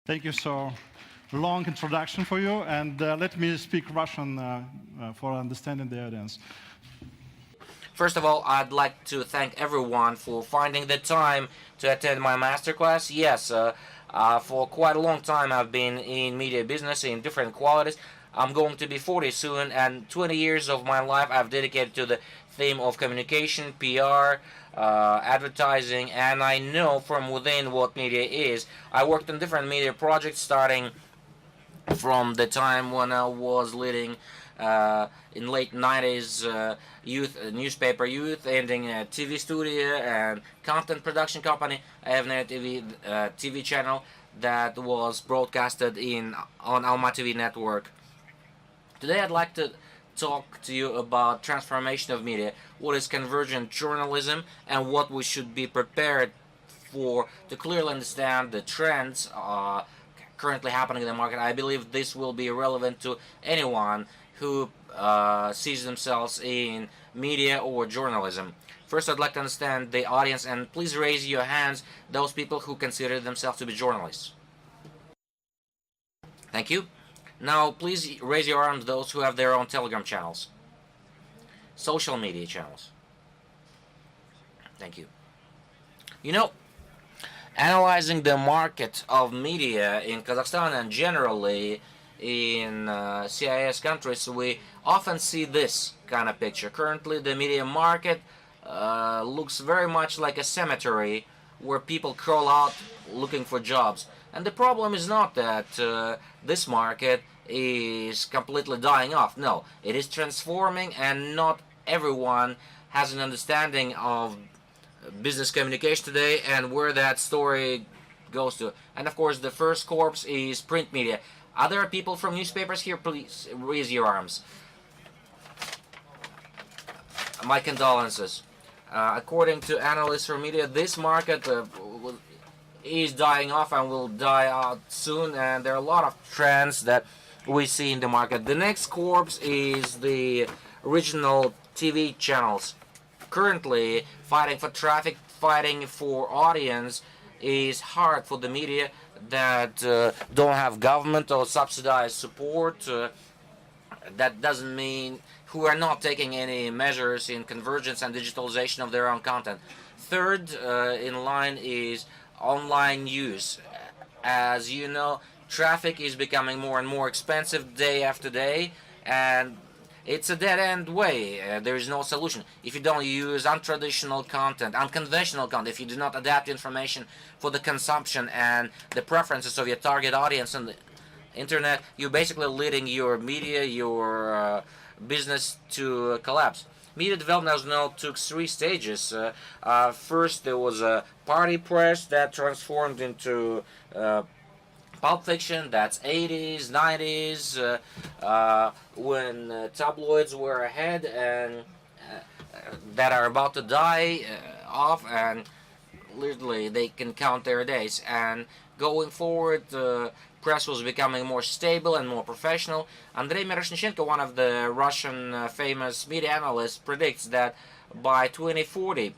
Thank you so long introduction for you, and let me speak Russian for understanding the audience. First of all, I'd like to thank everyone for finding the time to attend my masterclass. Yes, for quite a long time I've been in media business in different qualities. I'm going to be 40 soon, and 20 years of my life I've dedicated to the theme of communication, PR, advertising, and I know from within what media is. I worked on different media projects starting from the time when I was leading in late 90s newspaper youth, ending a TV studio and content production company. I have a TV channel that was broadcasted on Alma TV network. Today I'd like to talk to you about transformation of media, what is convergent journalism, and what we should be prepared for to clearly understand the trends currently happening in the market. I believe this will be relevant to anyone who sees themselves in media or journalism. First, I'd like to understand the audience, and please raise your hands, those people who consider themselves to be journalists. Thank you. Now, please raise your arms, those who have their own Telegram channels, social media channels. Thank you. You know, analyzing the market of media in Kazakhstan and generally in CIS countries, we often see this kind of picture. Currently, the media market looks very much like a cemetery where people crawl out looking for jobs. And the problem is not that this market is completely dying off. No, it is transforming, and not everyone has an understanding of business communication today and where that story goes to. And of course, the first corpse is print media. Are there people from newspapers here? Please raise your arms. My condolences. According to analysts from media, this market is dying off and will die out soon, and there are a lot of trends that we see in the market. The next corpse is the original TV channels. Currently, fighting for traffic, fighting for audience is hard for the media that don't have government or subsidized support. That doesn't mean who are not taking any measures in convergence and digitalization of their own content. Third in line is online use. As you know, traffic is becoming more and more expensive day after day, and it's a dead-end way. There is no solution. If you don't use untraditional content, unconventional content, if you do not adapt information for the consumption and the preferences of your target audience on the internet, you're basically leading your media, your business to collapse. Media development, as you know, took three stages. First, there was a party press that transformed into pulp fiction. That's 80s, 90s, when tabloids were ahead and that are about to die off, and literally they can count their days. And going forward, press was becoming more stable and more professional. Andrei Miroshnichenko, one of the Russian famous media analysts, predicts that by 2040,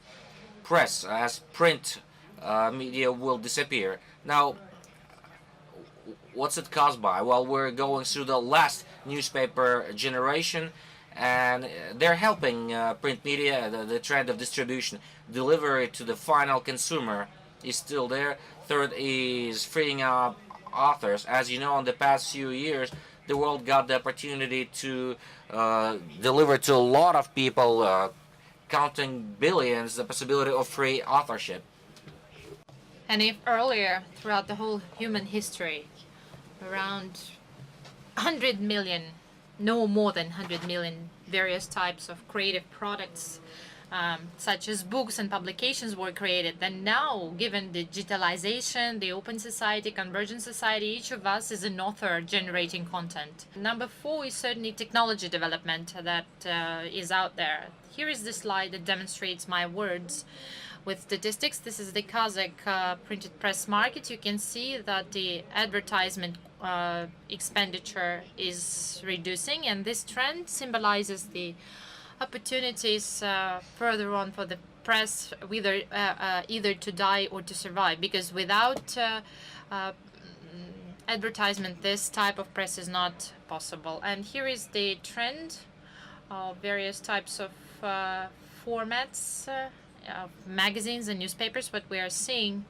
press as print media will disappear. Now, what's it caused by? Well, we're going through the last newspaper generation, and they're helping print media. The trend of distribution, delivery to the final consumer is still there. Third is freeing up authors. As you know, in the past few years, the world got the opportunity to deliver to a lot of people, counting billions, the possibility of free authorship. And if earlier, throughout the whole human history, around 100 million, no more than 100 million various types of creative products, such as books and publications, were created, then now, given the digitalization, the open society, convergent society, each of us is an author generating content. Number 4 is certainly technology development that is out there. Here is the slide that demonstrates my words with statistics. This is the Kazakh printed press market. You can see that the advertisement expenditure is reducing, and this trend symbolizes the opportunities further on for the press, either to die or to survive, because without advertisement, this type of press is not possible. And here is the trend of various types of formats of magazines and newspapers. What we are seeing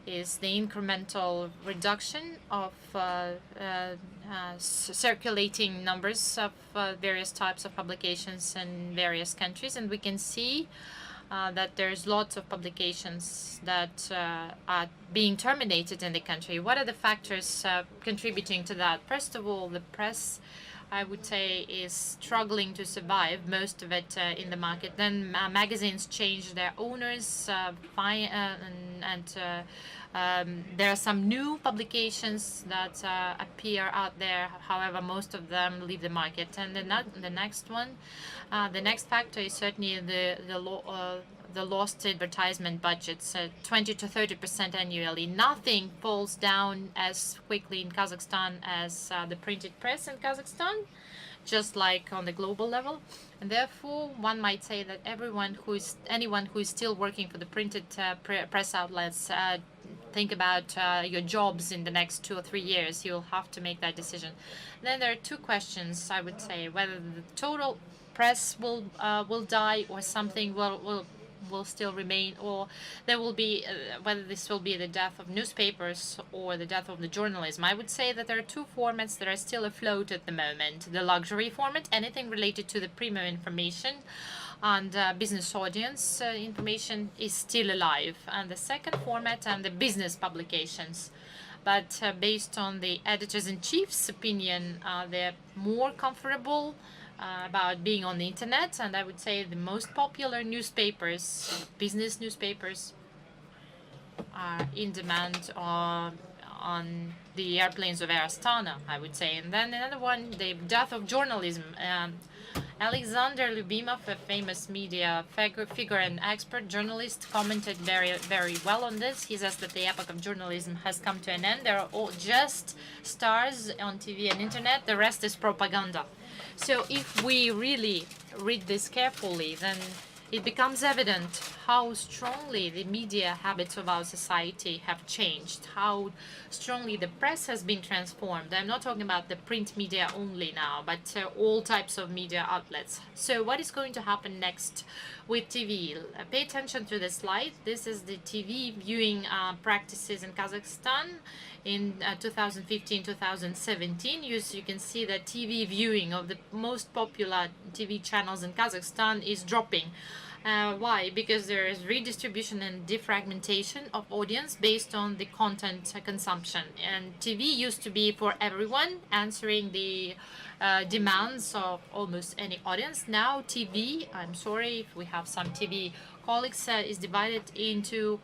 is the incremental reduction of circulating numbers of various types of publications in various countries, and we can see that there's lots of publications that are being terminated in the country. What are the factors contributing to that? First of all, the press, I would say, is struggling to survive, most of it in the market. Then magazines change their owners, there are some new publications that appear out there. However, most of them leave the market. And the next one, the next factor is certainly the lost advertisement budgets, 20 to 30% annually. Nothing falls down as quickly in Kazakhstan as the printed press in Kazakhstan, just like on the global level. And therefore, one might say that anyone who is still working for the printed press outlets, think about your jobs in the next 2 or 3 years. You'll have to make that decision. Then there are two questions, I would say: whether the total press will die, or something will still remain, or there will be whether this will be the death of newspapers or the death of the journalism. I would say that there are two formats that are still afloat at the moment: the luxury format, anything related to the premium information and business audience information, is still alive, and the second format and the business publications. But based on the editors-in-chief's opinion, they're more comfortable about being on the internet, and I would say the most popular newspapers, business newspapers, are in demand on the airplanes of Air Astana, I would say. And then another one, the death of journalism. Alexander Lyubimov, a famous media figure and expert journalist, commented very well on this. He says that the epoch of journalism has come to an end. There are all just stars on TV and internet. The rest is propaganda. So if we really read this carefully, then it becomes evident how strongly the media habits of our society have changed, how strongly the press has been transformed. I'm not talking about the print media only now, but all types of media outlets. So what is going to happen next with TV? Pay attention to the slide. This is the TV viewing practices in Kazakhstan in 2015-2017. You can see that TV viewing of the most popular TV channels in Kazakhstan is dropping. Why? Because there is redistribution and defragmentation of audience based on the content consumption. And TV used to be for everyone, answering the demands of almost any audience. Now TV, I'm sorry if we have some TV colleagues, is divided into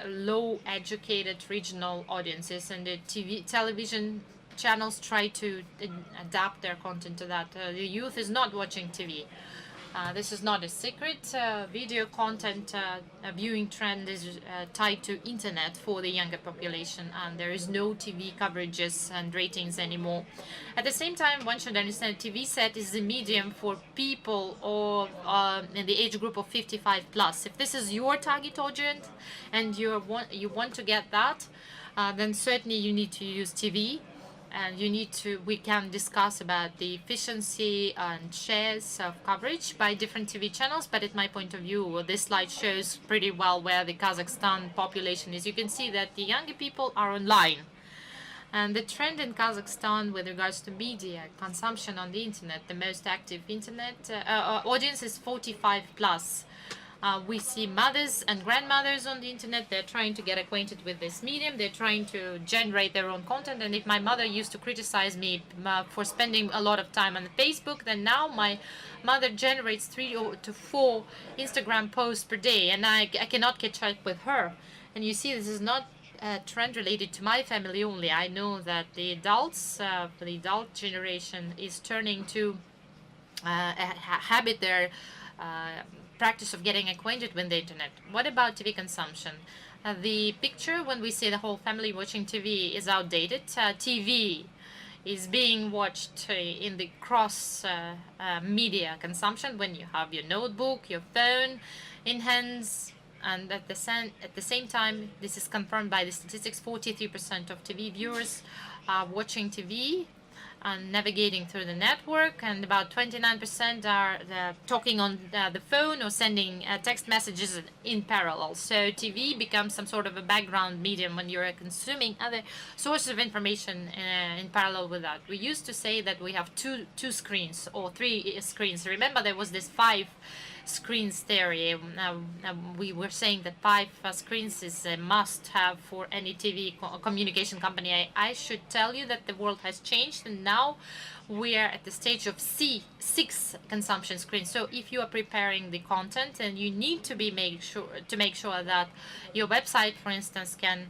low-educated regional audiences, and the television channels try to adapt their content to that. The youth is not watching TV. This is not a secret. Video content viewing trend is tied to internet for the younger population, and there is no TV coverages and ratings anymore. At the same time, one should understand TV set is a medium for people or in the age group of 55 plus. If this is your target audience and you want to get that, then certainly you need to use TV. And we can discuss about the efficiency and shares of coverage by different TV channels, but at my point of view, this slide shows pretty well where the Kazakhstan population is. You can see that the younger people are online. And the trend in Kazakhstan with regards to media consumption on the internet, the most active internet audience is 45 plus. We see mothers and grandmothers on the internet. They're trying to get acquainted with this medium. They're trying to generate their own content. And if my mother used to criticize me for spending a lot of time on Facebook, then now my mother generates 3 to 4 Instagram posts per day, and I cannot catch up with her. And you see, this is not a trend related to my family only. I know that the adults, the adult generation, is turning to habit their practice of getting acquainted with the internet. What about TV consumption? The picture when we see the whole family watching TV is outdated. TV is being watched in the cross media consumption when you have your notebook, your phone in hands, And at the same time, this is confirmed by the statistics, 43% of TV viewers are watching TV and navigating through the network, and about 29% are talking on the phone or sending text messages in parallel. So TV becomes some sort of a background medium when you're consuming other sources of information in parallel with that. We used to say that we have two screens or three screens. Remember, there was this 5 screens theory. We were saying that 5 screens is a must-have for any TV communication company. I should tell you that the world has changed, and now we are at the stage of 6 consumption screens. So if you are preparing the content, and you need to make sure that your website, for instance, can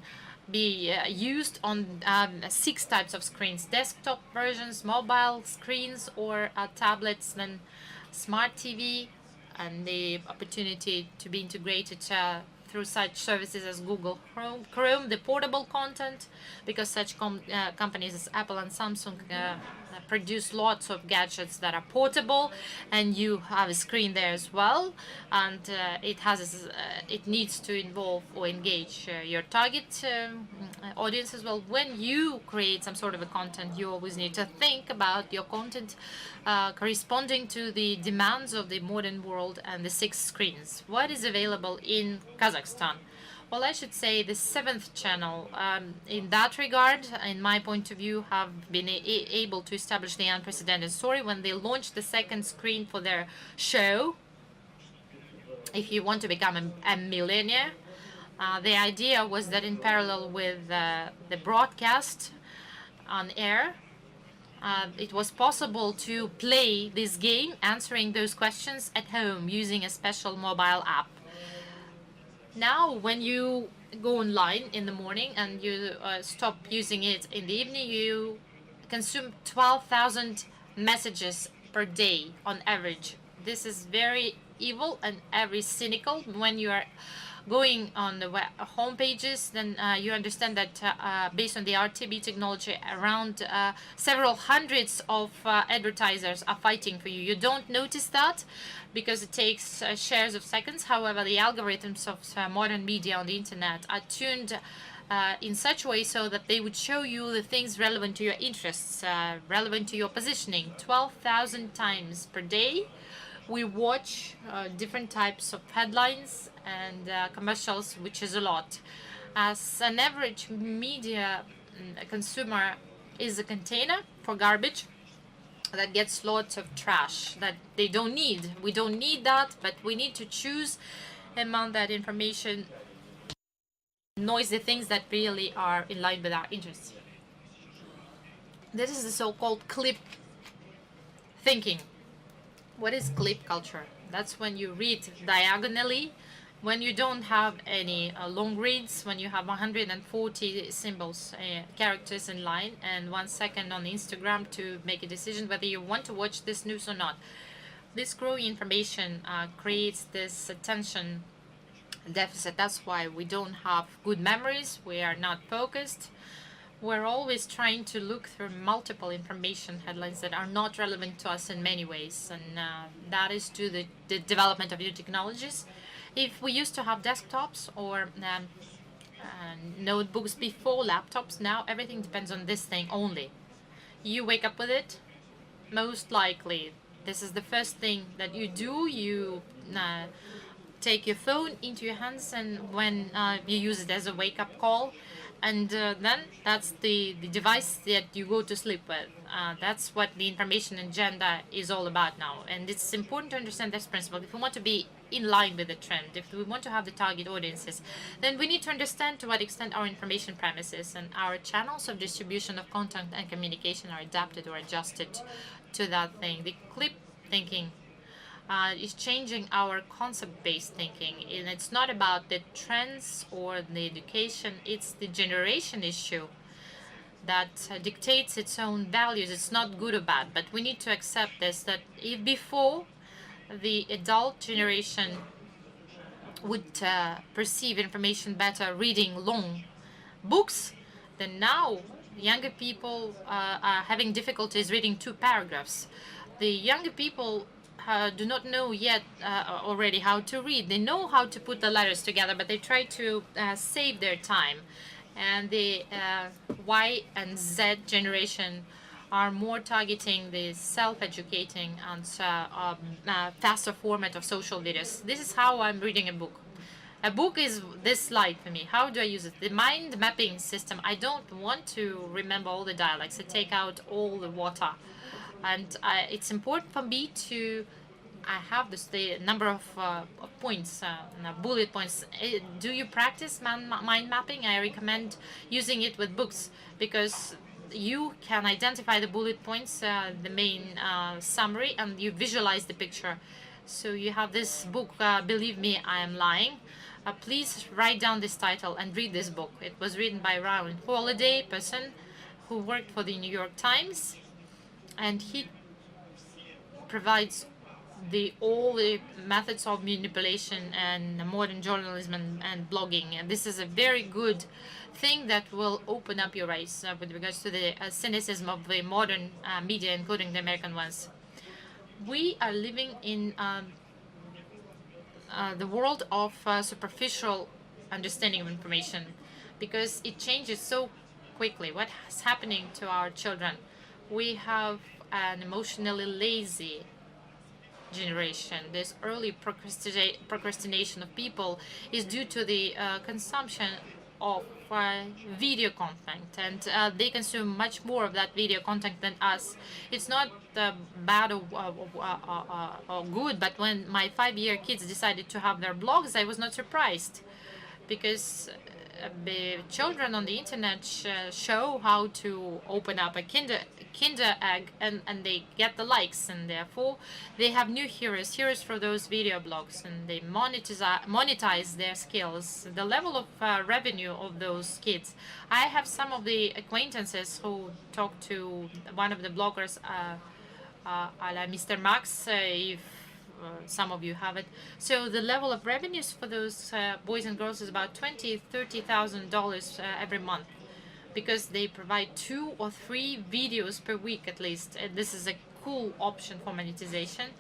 be used on 6 types of screens: desktop versions, mobile screens, or tablets, then smart TV, and the opportunity to be integrated through such services as Google Chrome, the portable content, because such companies as Apple and Samsung produce lots of gadgets that are portable, and you have a screen there as well, and it needs to involve or engage your target audience as well. When you create some sort of a content, you always need to think about your content corresponding to the demands of the modern world and the 6 screens. What is available in Kazakhstan? Well, I should say the 7th channel, in that regard, in my point of view, have been able to establish the unprecedented story when they launched the 2nd screen for their show, If You Want to Become a Millionaire. The idea was that in parallel with the broadcast on air, it was possible to play this game, answering those questions at home using a special mobile app. Now, when you go online in the morning and you stop using it in the evening, you consume 12,000 messages per day on average. This is very evil and very cynical. When you are going on the home pages, then you understand that based on the RTB technology, around several hundreds of advertisers are fighting for you. You don't notice that because it takes shares of seconds. However, the algorithms of modern media on the internet are tuned in such a way so that they would show you the things relevant to your interests, relevant to your positioning. 12,000 times per day we watch different types of headlines and commercials, which is a lot. As an average media consumer is a container for garbage that gets lots of trash that they don't need. We don't need that, but we need to choose among that information noisy things that really are in line with our interests. This is the so-called clip thinking. What is clip culture? That's when you read diagonally, when you don't have any long reads, when you have 140 symbols, characters in line, and 1 second on Instagram to make a decision whether you want to watch this news or not. This growing information creates this attention deficit. That's why we don't have good memories. We are not focused. We're always trying to look through multiple information headlines that are not relevant to us in many ways, and that is due to the development of new technologies. If we used to have desktops or notebooks before laptops, now everything depends on this thing only. You wake up with it, most likely this is the first thing that you do. You take your phone into your hands, and when you use it as a wake-up call, and then that's the device that you go to sleep with. That's what the information agenda is all about now, and it's important to understand this principle. If we want to be in line with the trend, if we want to have the target audiences, then we need to understand to what extent our information premises and our channels of distribution of content and communication are adapted or adjusted to that thing. The clip thinking is changing our concept-based thinking, and it's not about the trends or the education, it's the generation issue that dictates its own values. It's not good or bad, but we need to accept this, that if before the adult generation would perceive information better reading long books, then now younger people are having difficulties reading 2 paragraphs. The younger people do not know yet already how to read. They know how to put the letters together, but they try to save their time. And the Y and Z generation are more targeting the self-educating and faster format of social videos. This is how I'm reading a book. A book is this slide for me. How do I use it? The mind mapping system. I don't want to remember all the dialects. I take out all the water. And it's important for me to I have the number of points, bullet points. Do you practice mind mapping? I recommend using it with books because you can identify the bullet points, the main summary, and you visualize the picture. So you have this book, Believe Me, I Am Lying. Please write down this title and read this book. It was written by Ryan Holiday, person who worked for the New York Times, and he provides all the methods of manipulation and modern journalism and blogging. And this is a very good thing that will open up your eyes with regards to the cynicism of the modern media, including the American ones. We are living in the world of superficial understanding of information because it changes so quickly. What is happening to our children? We have an emotionally lazy generation. This early procrastination of people is due to the consumption of video content, and they consume much more of that video content than us. It's not bad or good, but when my 5-year kids decided to have their blogs, I was not surprised because the children on the internet show how to open up a Kinder egg, and they get the likes, and therefore they have new heroes for those video blogs, and they monetize their skills. The level of revenue of those kids. I have some of the acquaintances who talk to one of the bloggers, a la Mr. Max, if some of you have it. So the level of revenues for those boys and girls is about $20,000-$30,000 every month, because they provide 2 or 3 videos per week at least. And this is a cool option for monetization,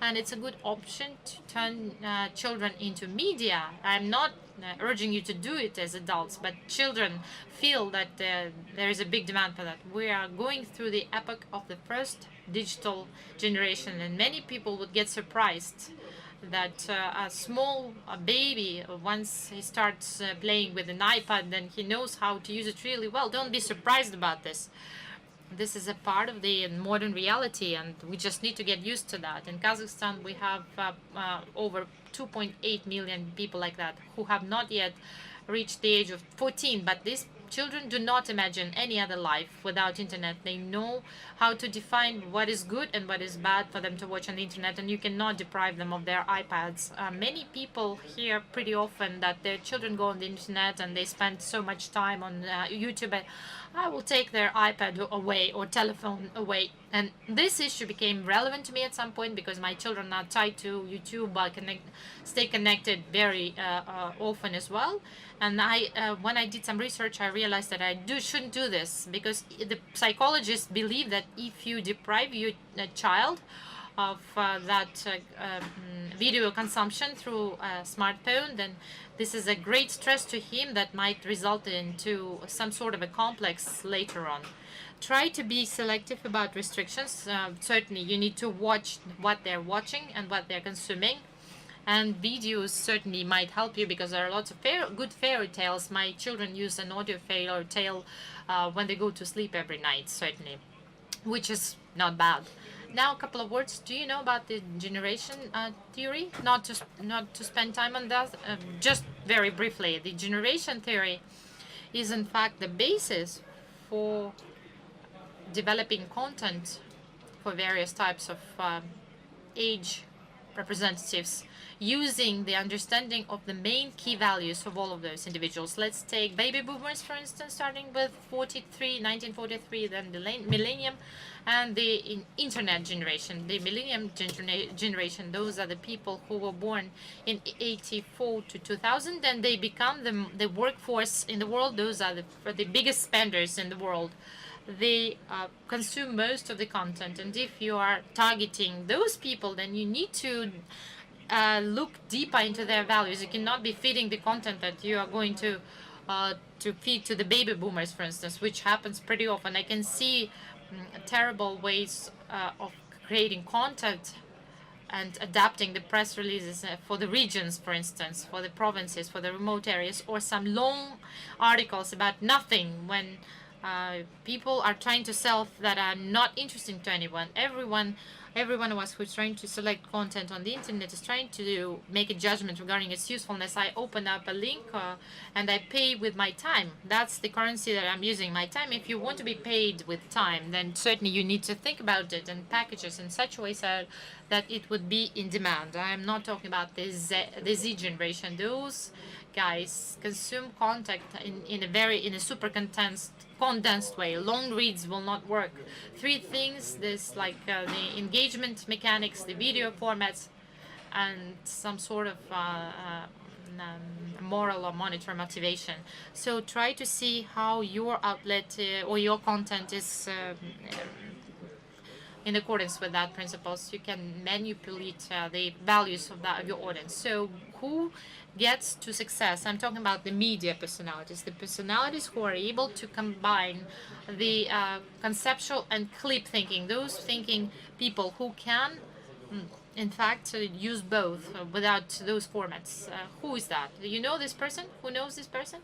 and it's a good option to turn children into media. I'm not urging you to do it as adults, but children feel that there is a big demand for that. We are going through the epoch of the first digital generation, and many people would get surprised that a small baby, once he starts playing with an iPad, then he knows how to use it really well. Don't be surprised about this. This is a part of the modern reality, and we just need to get used to that. In Kazakhstan, we have over 2.8 million people like that who have not yet reached the age of 14, but these children do not imagine any other life without internet. They know how to define what is good and what is bad for them to watch on the internet, and you cannot deprive them of their iPads. Many people hear pretty often that their children go on the internet and they spend so much time on YouTube. I will take their iPad away or telephone away. And this issue became relevant to me at some point because my children are tied to YouTube, but stay connected very often as well. And when I did some research, I realized that I shouldn't do this, because the psychologists believe that if you deprive your child of that video consumption through a smartphone, then this is a great stress to him that might result into some sort of a complex later on. Try to be selective about restrictions. Certainly, you need to watch what they're watching and what they're consuming. And videos certainly might help you, because there are lots of good fairy tales. My children use an audio fairy tale when they go to sleep every night, certainly, which is not bad. Now, a couple of words. Do you know about the generation theory? Not to spend time on that. Just very briefly, the generation theory is in fact the basis for developing content for various types of age representatives, using the understanding of the main key values of all of those individuals. Let's take baby boomers, for instance, starting with 1943, then the millennium, and the internet generation. The millennium generation, those are the people who were born in 84 to 2000, and they become the workforce in the world. Those are the biggest spenders in the world. they consume most of the content. And if you are targeting those people, then you need to look deeper into their values. You cannot be feeding the content that you are going to feed to the baby boomers, for instance, which happens pretty often. I can see terrible ways of creating content and adapting the press releases for the regions, for instance, for the provinces, for the remote areas, or some long articles about nothing when people are trying to sell that are not interesting to anyone. Every one of us who's trying to select content on the internet is trying to make a judgment regarding its usefulness. I open up a link and I pay with my time. That's the currency that I'm using, my time. If you want to be paid with time, then certainly you need to think about it and package it in such a way so that it would be in demand. I'm not talking about the Z generation. Those guys consume content in a super condensed way. Long reads will not work. Three things: this like the engagement mechanics, the video formats, and some sort of moral or monetary motivation. So try to see how your outlet or your content is in accordance with that principles. You can manipulate the values of your audience. So who gets to success? I'm talking about the media personalities, the personalities who are able to combine the conceptual and clip thinking, those thinking people who can in fact use both without those formats. Who is that? Do you know this person? Who knows this person?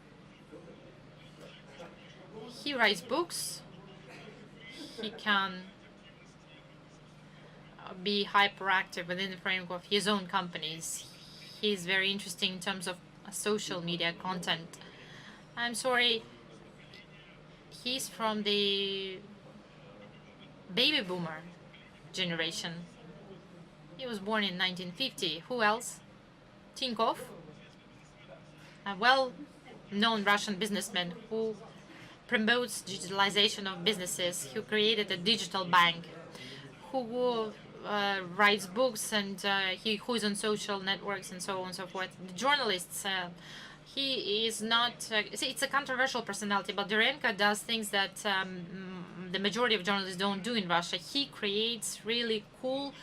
He writes books. He can be hyperactive within the framework of his own companies. He's very interesting in terms of social media content. I'm sorry, he's from the baby boomer generation. He was born in 1950. Who else? Tinkov, a well-known Russian businessman who promotes digitalization of businesses, who created a digital bank, who writes books, and who is on social networks and so on and so forth. The journalists, he is not, it's a controversial personality, but Durenko does things that the majority of journalists don't do in Russia. He creates really cool,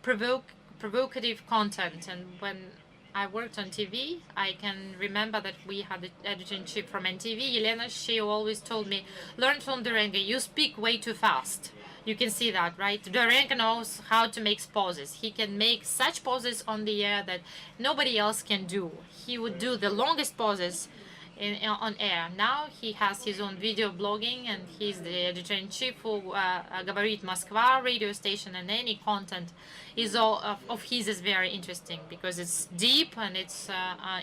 provocative content. And when I worked on TV, I can remember that we had the editor-in-chief from NTV, Elena. She always told me, learn from Durenko, you speak way too fast. You can see that, right? Durenko knows how to make pauses. He can make such pauses on the air that nobody else can do. He would do the longest pauses on air. Now he has his own video blogging, and he's the editor-in-chief for Говорит Москва radio station, and any content is all of his is very interesting because it's deep and it's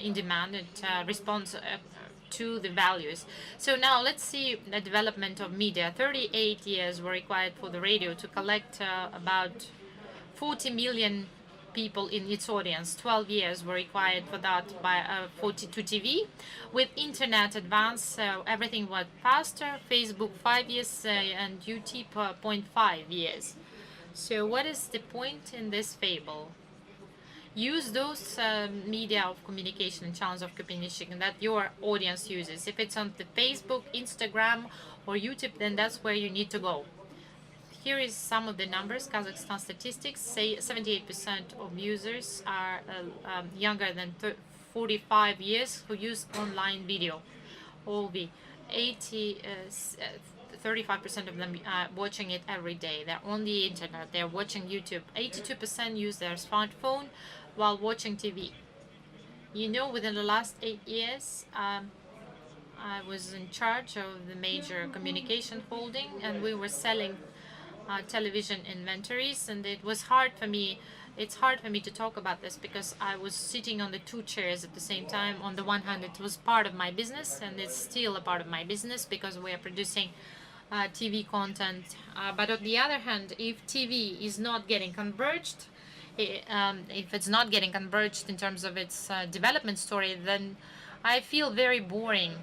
in demand. It responds to the values. So now let's see the development of media. 38 years were required for the radio to collect about 40 million people in its audience. 12 years were required for that by to TV. With internet advance, everything went faster. Facebook 5 years and YouTube 0.5 years. So what is the point in this fable? Use those media of communication and channels of communication that your audience uses. If it's on the Facebook, Instagram, or YouTube, then that's where you need to go. Here is some of the numbers. Kazakhstan statistics say 78% of users are younger than 45 years who use online video. All the 35% of them are watching it every day. They're on the internet. They're watching YouTube. 82% use their smartphone while watching TV. You know, within the last 8 years, I was in charge of the major communication holding, and we were selling television inventories, and it was hard for me. It's hard for me to talk about this because I was sitting on the two chairs at the same time. On the one hand, it was part of my business, and it's still a part of my business because we are producing TV content. But on the other hand, if TV is not getting converged, if it's not getting converged in terms of its development story, then I feel very boring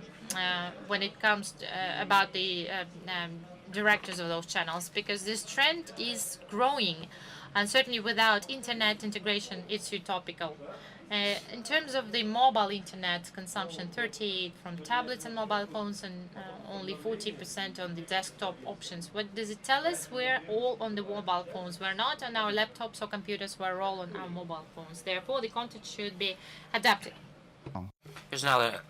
when it comes to, about the directors of those channels, because this trend is growing, and certainly without internet integration, it's utopical. In terms of the mobile internet consumption, 38 from tablets and mobile phones, and only 40% on the desktop options. What does it tell us? We're all on the mobile phones. We're not on our laptops or computers. We're all on our mobile phones. Therefore, the content should be adapted. Here's another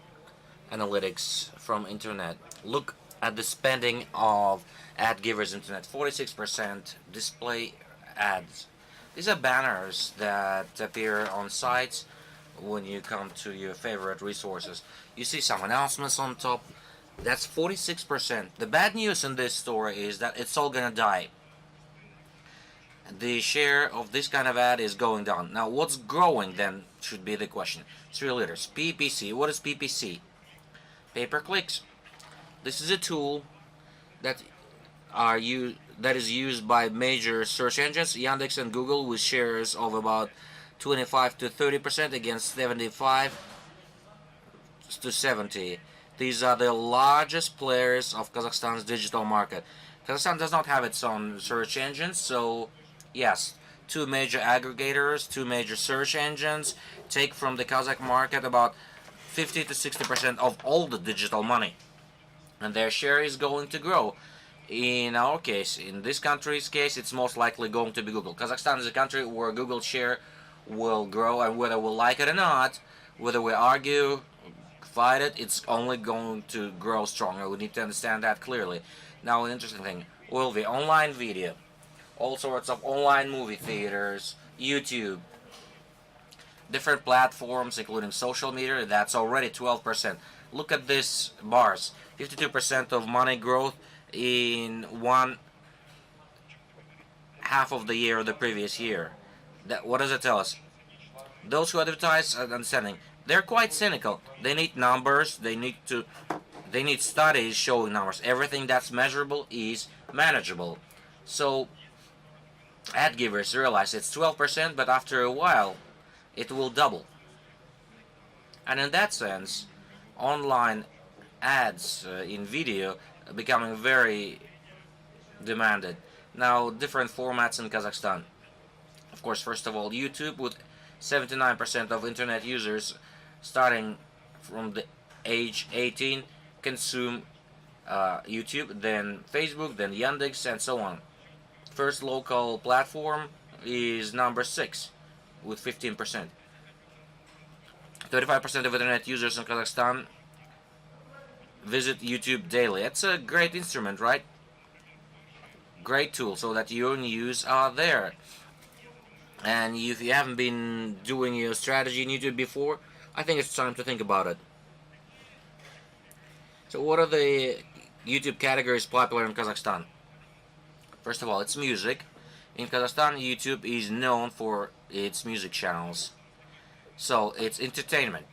analytics from internet. Look at the spending of ad givers internet. 46% display ads. These are banners that appear on sites when you come to your favorite resources. You see some announcements on top. That's 46%. The bad news in this story is that it's all gonna die. The share of this kind of ad is going down. Now, what's growing then should be the question. 3 letters. PPC. What is PPC? Pay-per-clicks. This is a tool that is used by major search engines, Yandex and Google, with shares of about 25 to 30% against 75 to 70. These are the largest players of Kazakhstan's digital market. Kazakhstan does not have its own search engines, so yes, 2 major aggregators, 2 major search engines take from the Kazakh market about 50 to 60% of all the digital money, and their share is going to grow. In our case, in this country's case, it's most likely going to be Google. Kazakhstan is a country where Google's share will grow, and whether we like it or not, whether we argue, fight it, it's only going to grow stronger. We need to understand that clearly. Now, an interesting thing will be online video, all sorts of online movie theaters, YouTube, different platforms, including social media. That's already 12%. Look at these bars. 52% of money growth in one half of the year of the previous year. What does it tell us? Those who advertise are understanding. They're quite cynical. They need numbers. They need studies showing numbers. Everything that's measurable is manageable. So ad givers realize it's 12%, but after a while it will double. And in that sense, online ads in video are becoming very demanded. Now, different formats in Kazakhstan. Of course, first of all, YouTube, with 79% of internet users starting from the age 18 consume YouTube, then Facebook, then Yandex, and so on. First local platform is number 6 with 15%. 35% of internet users in Kazakhstan visit YouTube daily. It's a great instrument, right? Great tool, so that your news are there. And if you haven't been doing your strategy in YouTube before, I think it's time to think about it. So what are the YouTube categories popular in Kazakhstan? First of all, it's music. In Kazakhstan, YouTube is known for its music channels. So it's entertainment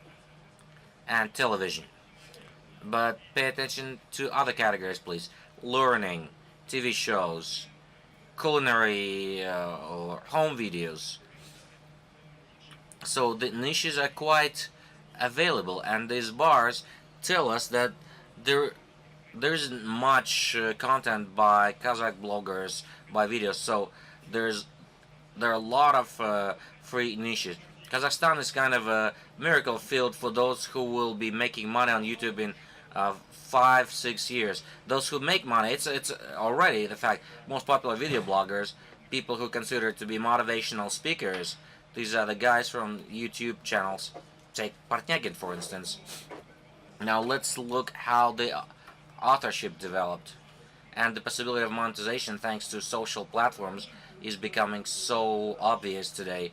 and television. But pay attention to other categories, please. Learning, TV shows, culinary or home videos. So the niches are quite available, and these bars tell us that there isn't much content by Kazakh bloggers, by videos. So there are a lot of free niches. Kazakhstan is kind of a miracle field for those who will be making money on YouTube in 5-6 years. Those who make money, it's already the fact. Most popular video bloggers, people who consider to be motivational speakers, these are the guys from YouTube channels. Take Partnagin, for instance. Now let's look how the authorship developed, and the possibility of monetization thanks to social platforms is becoming so obvious today.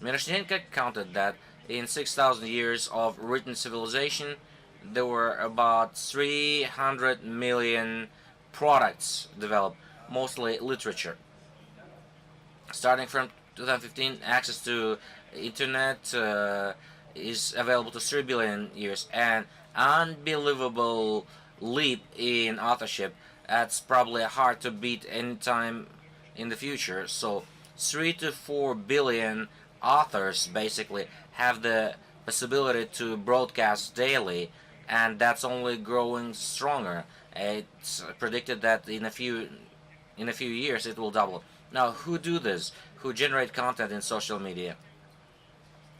Miroshnichenko counted that in 6,000 years of written civilization, there were about 300 million products developed, mostly literature. Starting from 2015, access to internet is available to 3 billion years, and unbelievable leap in authorship. That's probably hard to beat anytime in the future. So 3 to 4 billion authors basically have the possibility to broadcast daily, and that's only growing stronger. It's predicted that in a few years it will double. Now, who do this? Who generate content in social media?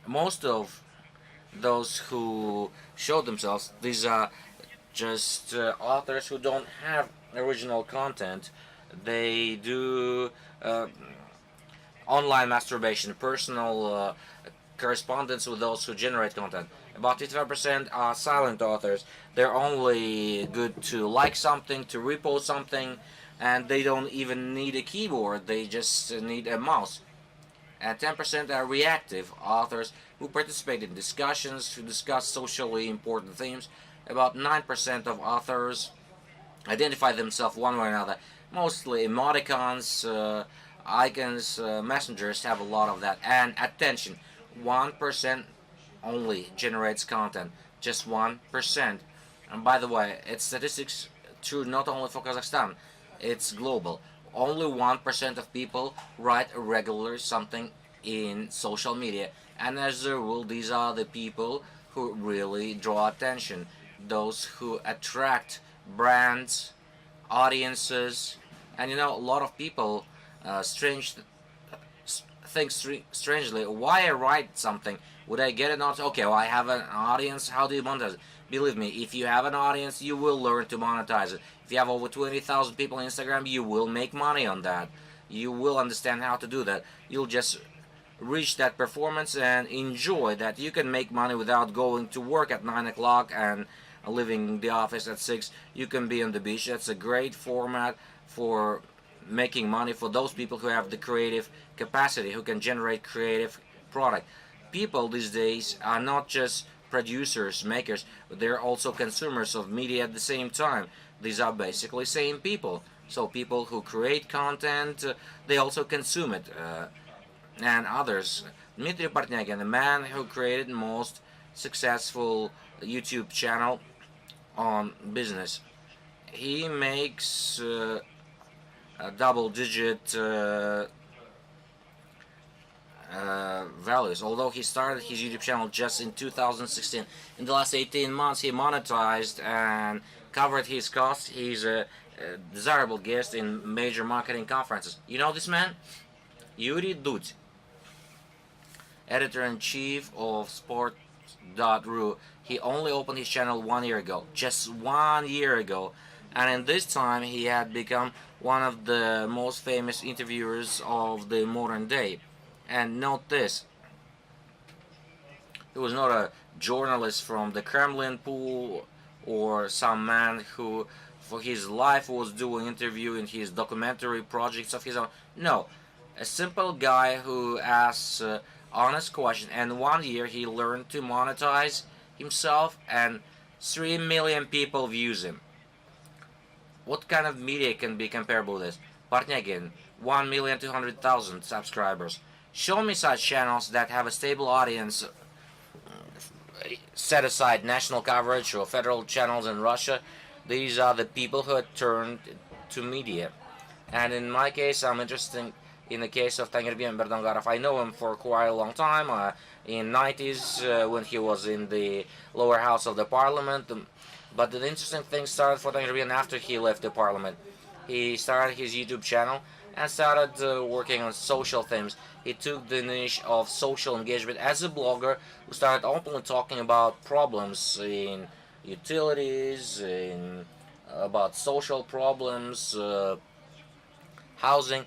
most of those who show themselves, these are just authors who don't have original content. They do online masturbation, personal correspondence with those who generate content. About 55% are silent authors. They're only good to like something, to repost something, and they don't even need a keyboard. They just need a mouse. And 10% are reactive authors who participate in discussions, who discuss socially important themes. About 9% of authors identify themselves one way or another. Mostly emoticons, icons, messengers have a lot of that. And attention, 1% only generates content. Just 1%. And by the way, it's statistics true not only for Kazakhstan, it's global. Only 1% of people write regularly something in social media. And as a rule, these are the people who really draw attention. Those who attract brands, audiences, and a lot of people think strangely, why I write something? Would I get an audience? Okay, well, I have an audience. How do you monetize it? Believe me, if you have an audience, you will learn to monetize it. If you have over 20,000 people on Instagram, you will make money on that. You will understand how to do that. You'll just reach that performance and enjoy that. You can make money without going to work at 9 o'clock and leaving the office at 6. You can be on the beach. That's a great format for making money for those people who have the creative capacity, who can generate creative product. People these days are not just producers, makers, but they're also consumers of media at the same time. These are basically same people. So people who create content, they also consume it. And others. Dmitry Portnyakin, the man who created the most successful YouTube channel on business. He makes double-digit values. Although he started his YouTube channel just in 2016, in the last 18 months he monetized and covered his costs. He's a desirable guest in major marketing conferences. You know this man? Yuri Dudь, editor-in-chief of Sport.ru. He only opened his channel 1 year ago, just 1 year ago, and in this time he had become one of the most famous interviewers of the modern day. And note this, he was not a journalist from the Kremlin pool or some man who for his life was doing interviewing his documentary projects of his own. No, a simple guy who asks honest questions, and 1 year he learned to monetize himself, and 3 million people views him. What kind of media can be comparable with this? Portnyakin, 1,200,000 subscribers. Show me such channels that have a stable audience, set aside national coverage or federal channels in Russia. These are the people who had turned to media. And in my case, I'm interested in the case of Tangirbin Berdangarov. I know him for quite a long time. In 90s, when he was in the lower house of the parliament. But the interesting thing started for Tangirbin after he left the parliament. He started his YouTube channel and started working on social themes. He took the niche of social engagement as a blogger who started openly talking about problems in utilities, about social problems, housing.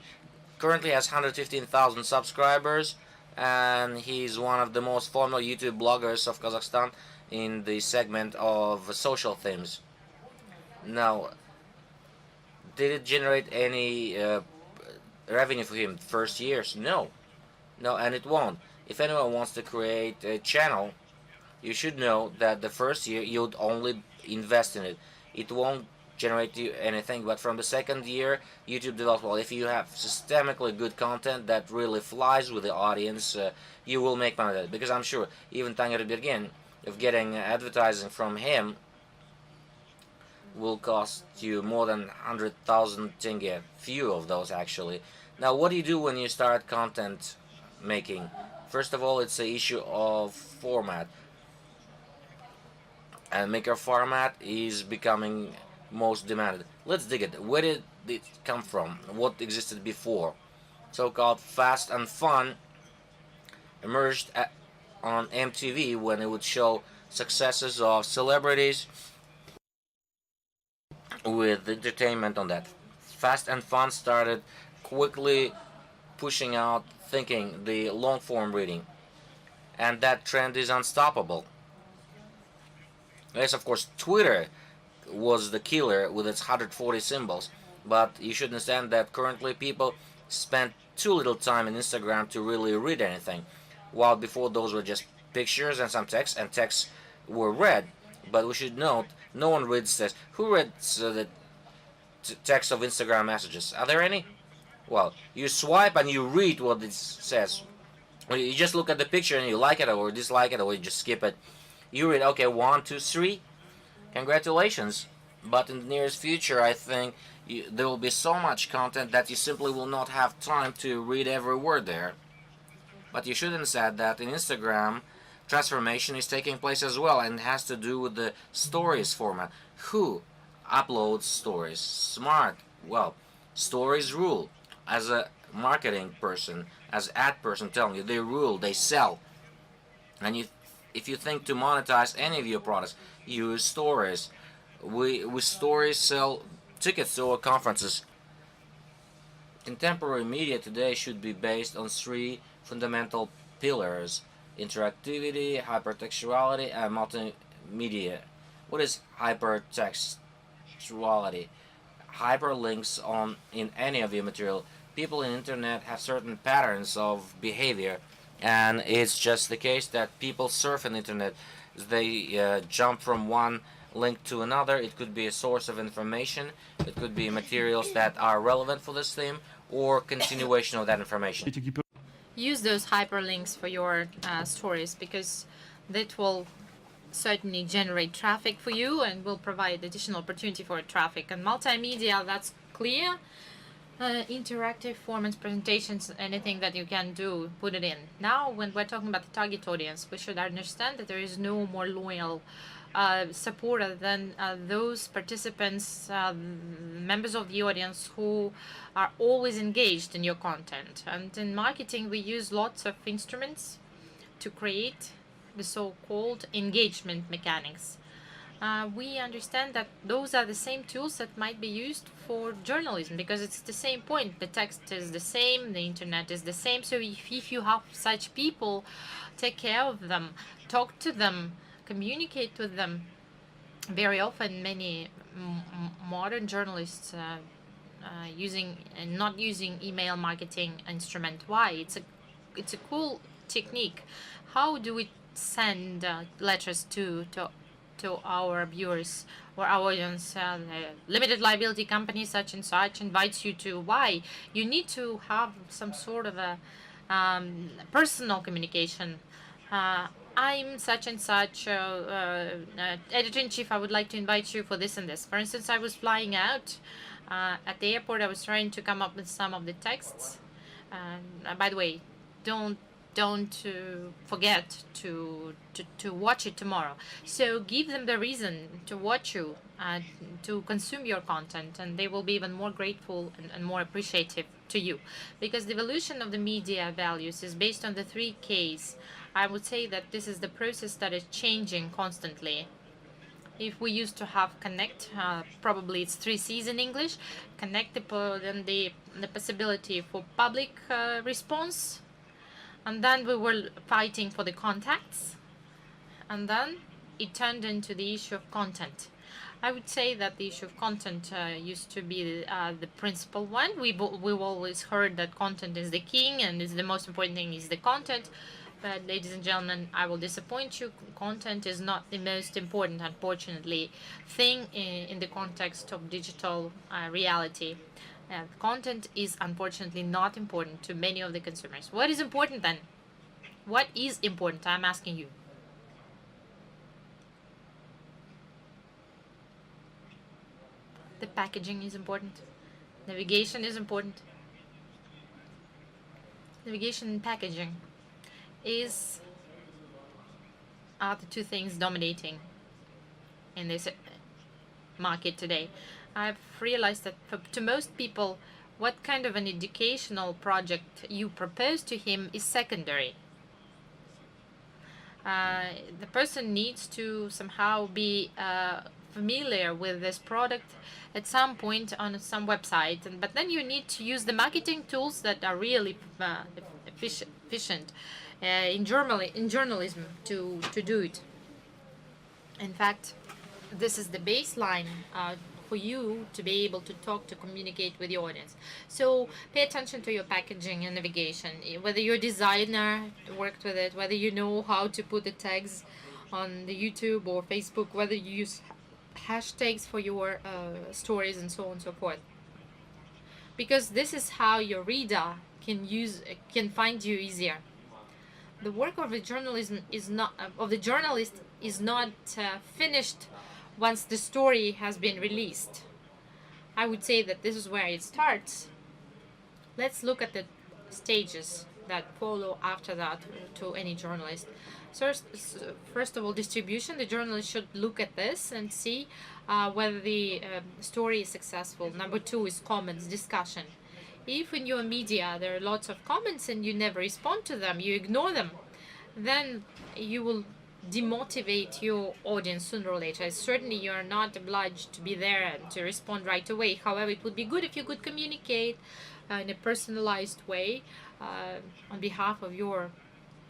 Currently has 115,000 subscribers, and he's one of the most formal YouTube bloggers of Kazakhstan in the segment of social themes. Now, did it generate any revenue for him first years? No, and it won't. If anyone wants to create a channel, you should know that the first year you'd only invest in it. It won't generate you anything, but from the second year YouTube develops well. If you have systemically good content that really flies with the audience, you will make money with it. Because I'm sure even Tangirbin, if getting advertising from him will cost you more than 100,000 tenge, few of those actually. Now, what do you do when you start content making? First of all, it's an issue of format, and maker format is becoming most demanded. Let's dig it. Where did it come from? What existed before? So-called fast and fun emerged on MTV when it would show successes of celebrities with entertainment on that. Fast and Fun started quickly pushing out thinking, the long form reading, and that trend is unstoppable. Yes, of course, Twitter was the killer with its 140 symbols, but you should understand that currently people spend too little time in Instagram to really read anything, while before those were just pictures and some text, and texts were read. But we should note, no one reads this. Who reads the text of Instagram messages? Are there any? Well, you swipe and you read what it says. You just look at the picture and you like it or dislike it, or you just skip it. You read, okay, 1, 2, 3. Congratulations. But in the nearest future, I think there will be so much content that you simply will not have time to read every word there. But you shouldn't say that in Instagram, transformation is taking place as well, and it has to do with the stories format. Who uploads stories? Smart. Well, stories rule. As a marketing person, as ad person telling you, they rule, they sell. And if you think to monetize any of your products, use stories. We stories sell tickets to our conferences. Contemporary media today should be based on 3 fundamental pillars: interactivity, hypertextuality, and multimedia. What is hypertextuality? Hyperlinks on in any of your material. People in internet have certain patterns of behavior, and it's just the case that people surf on the internet. They jump from one link to another. It could be a source of information, it could be materials that are relevant for this theme, or continuation of that information. Use those hyperlinks for your stories, because that will certainly generate traffic for you and will provide additional opportunity for traffic. And multimedia, that's clear. Interactive formats, presentations, anything that you can do, put it in. Now, when we're talking about the target audience, we should understand that there is no more loyal supporter than those participants, members of the audience who are always engaged in your content. And in marketing, we use lots of instruments to create the so-called engagement mechanics. We understand that those are the same tools that might be used for journalism, because it's the same point. The text is the same, the internet is the same. So if you have such people, take care of them, talk to them, communicate with them. Very often, many modern journalists not using email marketing instrument. Why? It's a cool technique. How do we send letters to our viewers or our audience? Limited liability company such and such invites you to. Why? You need to have some sort of a personal communication. I'm such and such editor-in-chief. I would like to invite you for this and this. For instance, I was flying out at the airport. I was trying to come up with some of the texts. By the way, don't forget to watch it tomorrow. So give them the reason to watch you, to consume your content, and they will be even more grateful and more appreciative to you. Because the evolution of the media values is based on the 3 Ks. I would say that this is the process that is changing constantly. If we used to have connect, probably it's 3 Cs in English, connect, then the possibility for public response, and then we were fighting for the contacts, and then it turned into the issue of content. I would say that the issue of content used to be the principal one. We've always heard that content is the king and is the most important thing is the content. But ladies and gentlemen, I will disappoint you. Content is not the most important, unfortunately, thing in the context of digital reality. Content is unfortunately not important to many of the consumers. What is important then? What is important? I'm asking you. The packaging is important. Navigation is important. Navigation and packaging are the 2 things dominating in this market today. I've realized that to most people, what kind of an educational project you propose to him is secondary. The person needs to somehow be familiar with this product at some point on some website, but then you need to use the marketing tools that are really efficient in journalism to do it. In fact, this is the baseline for you to be able to talk, to communicate with the audience. So pay attention to your packaging and navigation, whether you're a designer worked with it, whether you know how to put the tags on the YouTube or Facebook, whether you use hashtags for your stories and so on and so forth. Because this is how your reader can find you easier. The work of the journalist is not finished once the story has been released. I would say that this is where it starts. Let's look at the stages that follow after that to any journalist. First of all, distribution. The journalist should look at this and see whether the story is successful. Number 2 is comments, discussion. If in your media there are lots of comments and you never respond to them, you ignore them, then you will demotivate your audience sooner or later. Certainly you are not obliged to be there and to respond right away. However, it would be good if you could communicate in a personalized way on behalf of your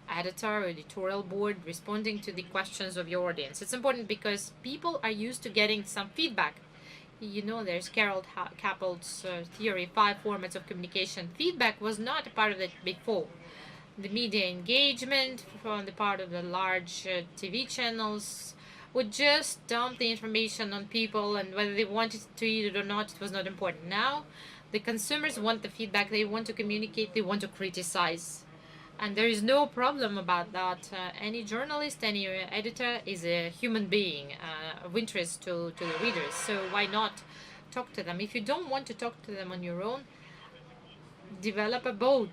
editor or editorial board, responding to the questions of your audience. It's important because people are used to getting some feedback. You know, there's Carol Capel's theory, 5 formats of communication. Feedback was not a part of it before. The media engagement from the part of the large TV channels would just dump the information on people, and whether they wanted to eat it or not, it was not important. Now, the consumers want the feedback, they want to communicate, they want to criticize. And there is no problem about that. Any journalist, any editor is a human being of interest to the readers. So why not talk to them? If you don't want to talk to them on your own, develop a bot.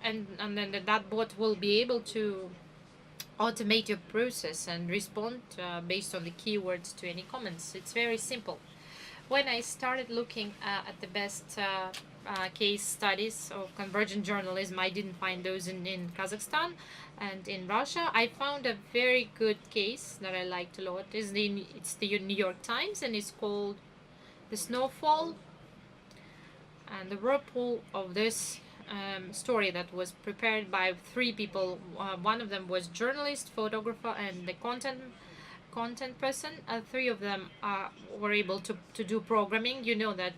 And then that bot will be able to automate your process and respond based on the keywords to any comments. It's very simple. When I started looking at the best case studies of convergent journalism, I didn't find those in Kazakhstan and in Russia. I found a very good case that I liked a lot. It's the New York Times, and it's called The Snowfall. And the whirlpool of this story that was prepared by 3 people. One of them was journalist, photographer, and the content person. 3 of them were able to do programming. You know that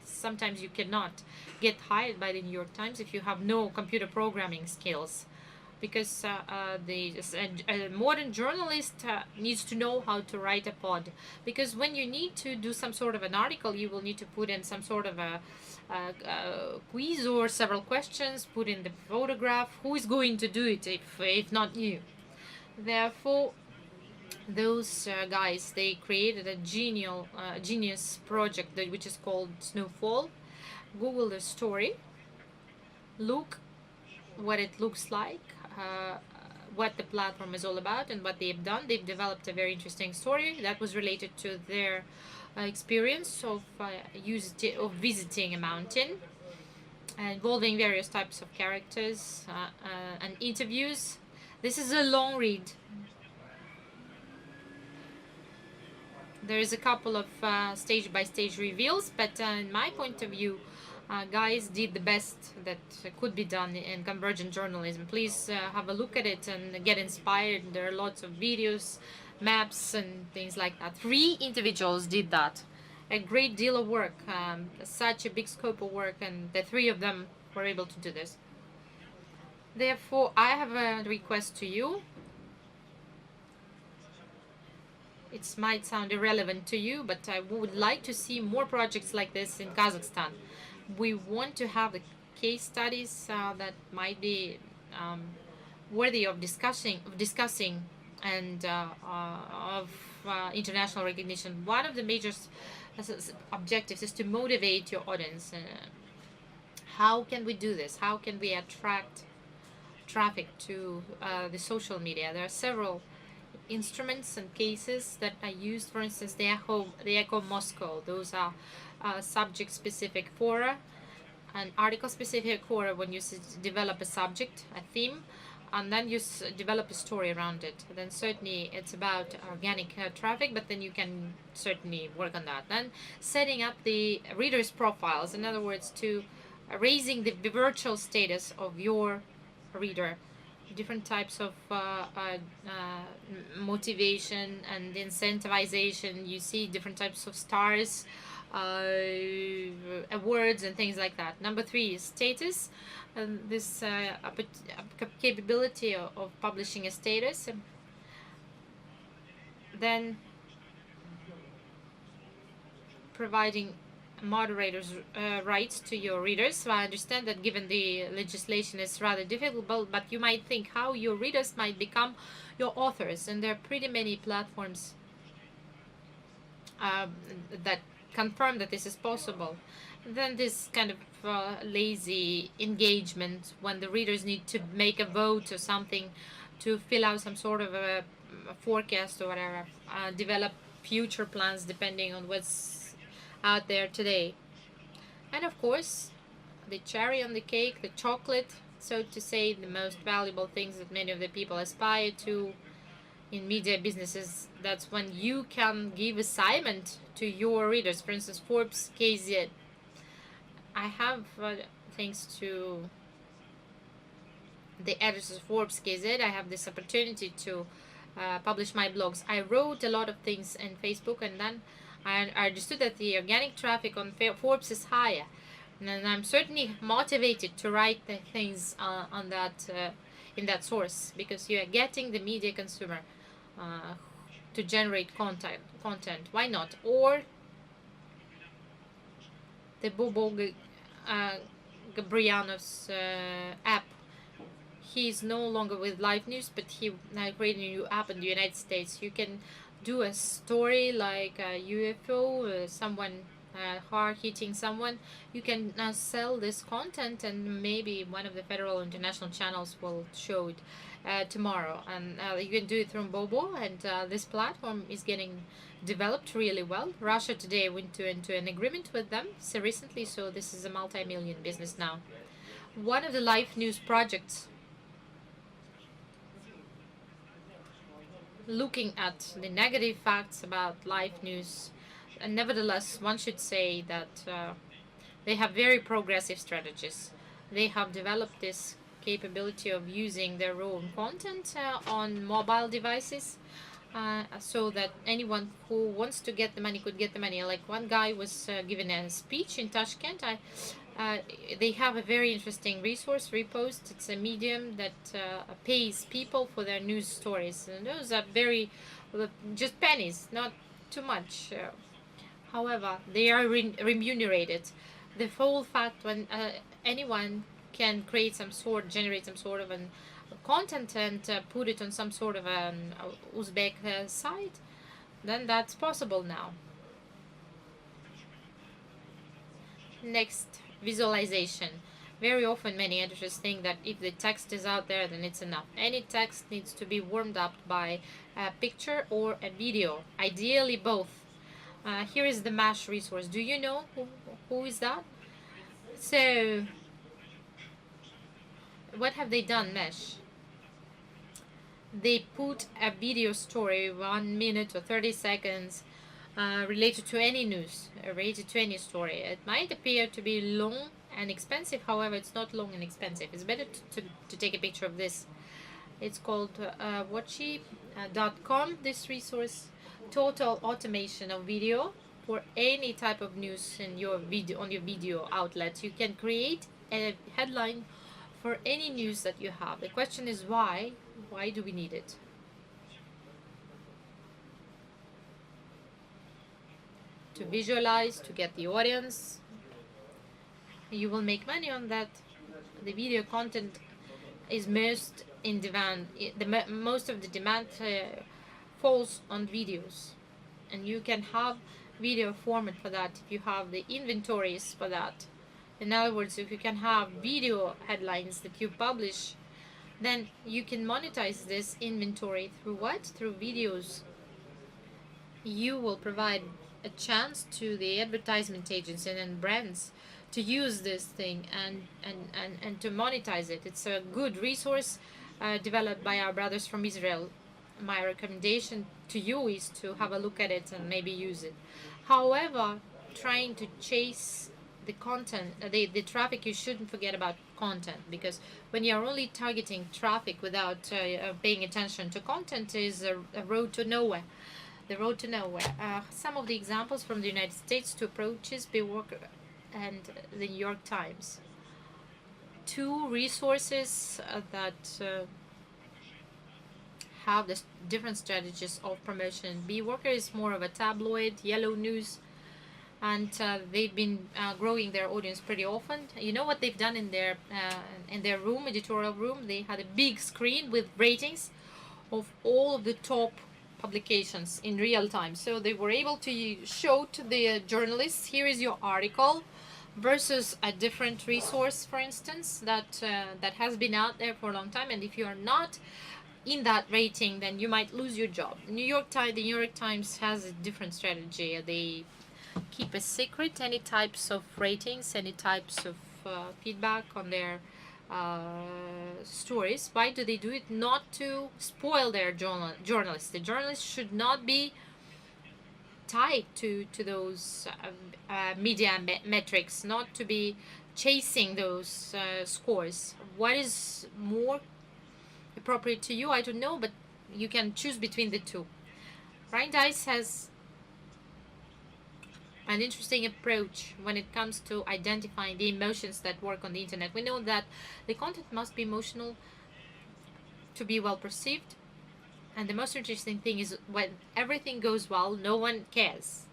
sometimes you cannot get hired by the New York Times if you have no computer programming skills, because a modern journalist needs to know how to write a pod, because when you need to do some sort of an article, you will need to put in some sort of a quiz or several questions, put in the photograph. Who is going to do it if not you? Therefore, those guys, they created a genius project which is called Snowfall. Google the story, look what it looks like, what the platform is all about, and what they've done. They've developed a very interesting story that was related to their experience of visiting a mountain, involving various types of characters and interviews. This is a long read. There is a couple of stage-by-stage reveals, but in my point of view, guys did the best that could be done in convergent journalism. Please have a look at it and get inspired. There are lots of videos, maps, and things like that. 3 individuals did that. A great deal of work, such a big scope of work, and the 3 of them were able to do this. Therefore, I have a request to you. It might sound irrelevant to you, but I would like to see more projects like this in Kazakhstan. We want to have the case studies that might be worthy of discussing and of international recognition. One of the major objectives is to motivate your audience. How can we do this? How can we attract traffic to the social media? There are several instruments and cases that are used. For instance, the Echo Moscow. Those are subject-specific fora and article-specific fora. When you develop a subject, a theme, and then you develop a story around it. Then certainly it's about organic traffic, but then you can certainly work on that. Then setting up the readers' profiles, in other words, to raising the virtual status of your reader. Different types of motivation and incentivization. You see different types of stars, awards and things like that. Number 3 is status, and this capability of publishing a status. Then providing moderators' rights to your readers. So I understand that given the legislation is rather difficult, but you might think how your readers might become your authors, and there are pretty many platforms that confirm that this is possible. Then this kind of lazy engagement when the readers need to make a vote or something to fill out some sort of a forecast or whatever, develop future plans depending on what's out there today. And of course, the cherry on the cake, the chocolate, so to say, the most valuable things that many of the people aspire to in media businesses. That's when you can give assignment to your readers. For instance, Forbes KZ. I have, thanks to the editors of Forbes KZ, I have this opportunity to publish my blogs. I wrote a lot of things in Facebook, and then I understood that the organic traffic on Forbes is higher, and I'm certainly motivated to write the things on that in that source, because you are getting the media consumer to generate content. Why not? Or the Bobo Gabrianov's app. He's no longer with Live News, but he created a new app in the United States. You can do a story like a UFO, someone hard hitting someone. You can sell this content, and maybe one of the federal international channels will show it tomorrow. And you can do it through Bobo, and this platform is getting developed really well. Russia today went into an agreement with them so recently, so this is a multi-million business now. One of the Live News projects looking at the negative facts about Live News, and nevertheless one should say that they have very progressive strategies. They have developed this capability of using their own content on mobile devices, so that anyone who wants to get the money could get the money. Like one guy was given a speech in Tashkent. They have a very interesting resource, Repost. It's a medium that pays people for their news stories, and those are very just pennies, not too much. However, they are remunerated. The whole fact when anyone can create generate some sort of an content and put it on some sort of an Uzbek site, then that's possible now. Next, visualization. Very often many editors think that if the text is out there, then it's enough. Any text needs to be warmed up by a picture or a video, ideally both. Here is the MASH resource. Do you know who is that? So what have they done, MASH? They put a video story, 1 minute or 30 seconds, related to any news, related to any story. It might appear to be long and expensive, however, it's not long and expensive. It's better to take a picture of this. It's called watchy.com, this resource. Total automation of video for any type of news in your video, on your video outlet. You can create a headline for any news that you have. The question is why? Why do we need it? To visualize, to get the audience. You will make money on that. The video content is most in demand. Most of the demand falls on videos, and you can have video format for that if you have the inventories for that. In other words, if you can have video headlines that you publish, then you can monetize this inventory through what? Through videos. You will provide a chance to the advertisement agencies and brands to use this thing and to monetize it. It's a good resource developed by our brothers from Israel. My recommendation to you is to have a look at it and maybe use it. However, trying to chase the content, the traffic, you shouldn't forget about content, because when you're only targeting traffic without paying attention to content is a road to nowhere. The road to nowhere. Some of the examples from the United States to approaches Bework and the New York Times. Two resources that have the different strategies of promotion. Beworker is more of a tabloid, yellow news, and they've been growing their audience pretty often. You know what they've done in their room, editorial room? They had a big screen with ratings of all of the top publications in real time. So they were able to show to the journalists, here is your article versus a different resource, for instance, that that has been out there for a long time, and if you are not in that rating, then you might lose your job. The New York Times has a different strategy. They keep a secret any types of ratings, any types of feedback on their stories. Why do they do it? Not to spoil their journalists. The journalists should not be tied to those media metrics, not to be chasing those scores. What is more appropriate to you, I don't know, but you can choose between the two. Ryan Dice has an interesting approach when it comes to identifying the emotions that work on the internet. We know that the content must be emotional to be well perceived, and the most interesting thing is when everything goes well, no one cares.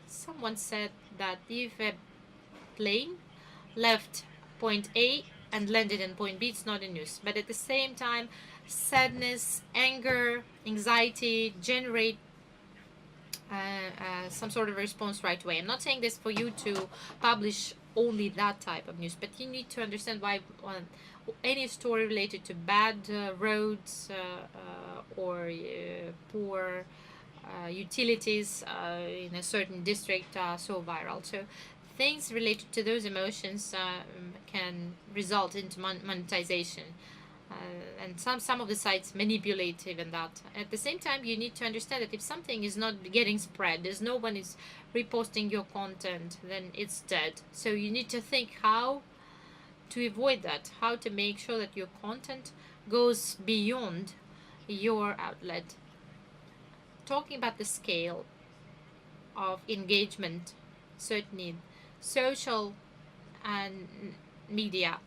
Someone said that if a plane left point A and landed in point B, it's not a news. But at the same time, sadness, anger, anxiety generate some sort of response right away. I'm not saying this for you to publish only that type of news, but you need to understand why any story related to bad roads or poor utilities in a certain district are so viral. So things related to those emotions can result into monetization. And some of the sites manipulate even that. At the same time, you need to understand that if something is not getting spread, there's no one is reposting your content, then it's dead. So you need to think how to avoid that, how to make sure that your content goes beyond your outlet. Talking about the scale of engagement, certainly social and media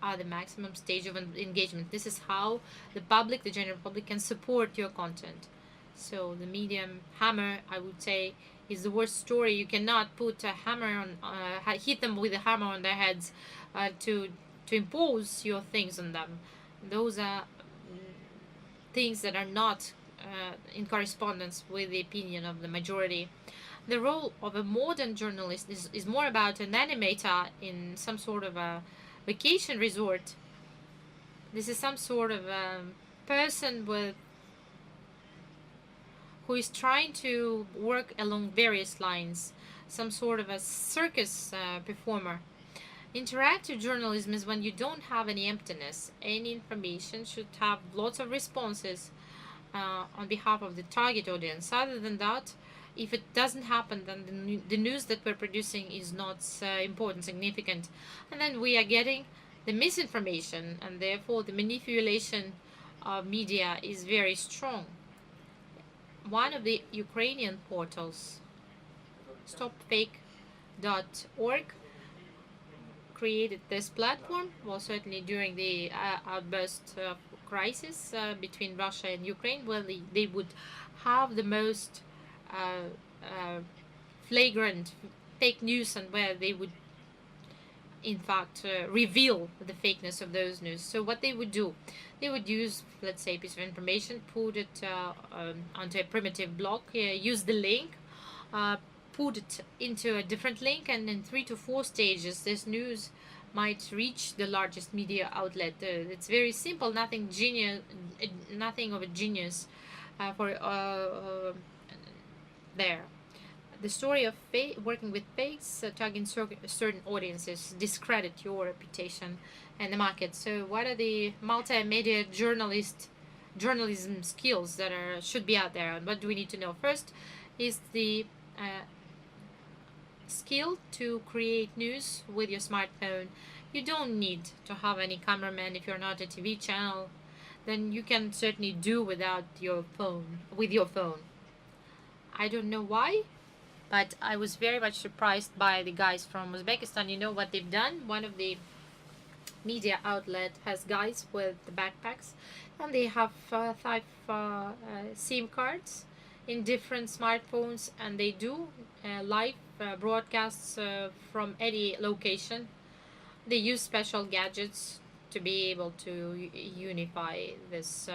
are the maximum stage of engagement. This is how the public, the general public, can support your content. So the medium hammer, I would say, is the worst story. You cannot put a hammer on, hit them with a hammer on their heads to impose your things on them. Those are things that are not in correspondence with the opinion of the majority. The role of a modern journalist is more about an animator in some sort of a vacation resort. This is some sort of person who is trying to work along various lines, some sort of a circus performer. Interactive journalism is when you don't have any emptiness. Any information should have lots of responses on behalf of the target audience. Other than that, if it doesn't happen, then the news that we're producing is not important, significant. And then we are getting the misinformation, and therefore the manipulation of media is very strong. One of the Ukrainian portals, stopfake.org, created this platform, well, certainly during the outburst of crisis between Russia and Ukraine, where they would have the most flagrant fake news, and where they would in fact reveal the fakeness of those news. So what they would do, they would use, let's say, a piece of information, put it onto a primitive block, use the link, put it into a different link, and in 3 to 4 stages this news might reach the largest media outlet. It's very simple, nothing of a genius for there. the story of working with fakes, targeting certain audiences, discredit your reputation and the market. So, what are the multimedia journalism skills that should be out there, and what do we need to know? First is the skill to create news with your smartphone. You don't need to have any cameraman if you're not a TV channel. Then you can certainly do without your phone. With your phone, I don't know why, but I was very much surprised by the guys from Uzbekistan. You know what they've done? One of the media outlet has guys with the backpacks, and they have 5 SIM cards in different smartphones, and they do live broadcasts from any location. They use special gadgets to be able to unify this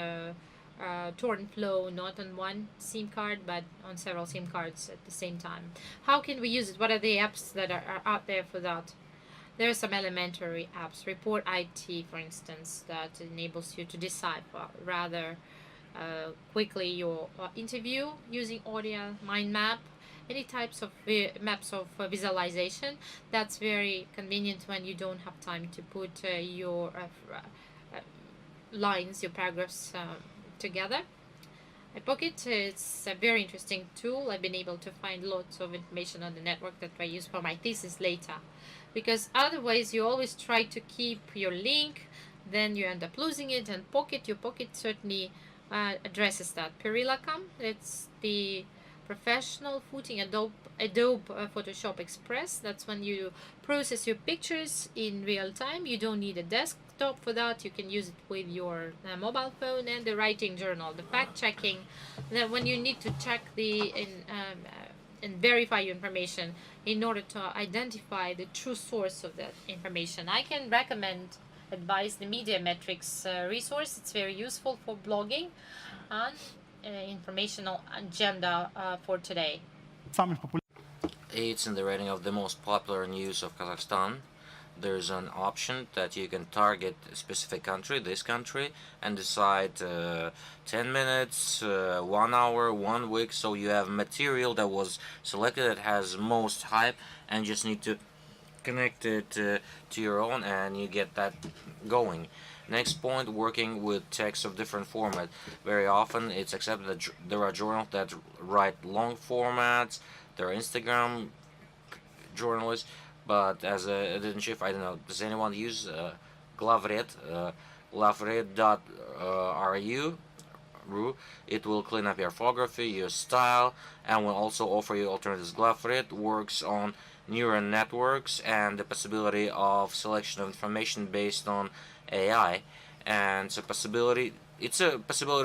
torrent flow, not on one SIM card but on several SIM cards at the same time. How can we use it? What are the apps that are out there for that? There are some elementary apps, Report IT for instance, that enables you to decipher rather quickly your interview using audio, mind map, any types of maps of visualization. That's very convenient when you don't have time to put your lines, your paragraphs together. Pocket is a very interesting tool. I've been able to find lots of information on the network that I use for my thesis later, because otherwise you always try to keep your link, then you end up losing it. And your Pocket certainly addresses that. Perilacam, it's the professional footing Adobe Photoshop Express. That's when you process your pictures in real time. You don't need a desktop for that. You can use it with your mobile phone. And the writing journal, the fact checking, that when you need to check and verify your information in order to identify the true source of that information. I can advise the Media Metrics resource. It's very useful for blogging and informational agenda for today. It's in the rating of the most popular news of Kazakhstan. There's an option that you can target a specific country, this country, and decide 10 minutes, 1 hour, 1 week. So you have material that was selected that has most hype, and just need to connect it to your own, and you get that going. Next point, working with text of different format. Very often it's accepted that there are journals that write long formats. There are Instagram journalists, but as a editor-in-chief, I don't know, does anyone use Glavred? Glavred.ru. It will clean up your orthography, your style, and will also offer you alternatives. Glavred works on neural networks and the possibility of selection of information based on AI, and it's a possibility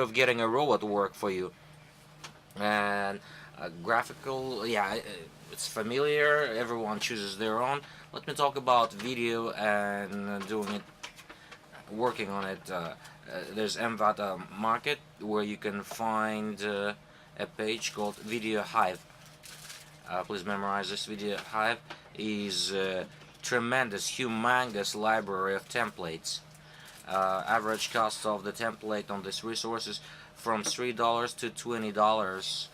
of getting a robot to work for you. And graphical, it's familiar, everyone chooses their own. Let me talk about video and working on it. There's MVATA Market, where you can find a page called Video Hive. Please memorize this. Video Hive is a tremendous, humongous library of templates. Average cost of the template on this resource is from $3 to $20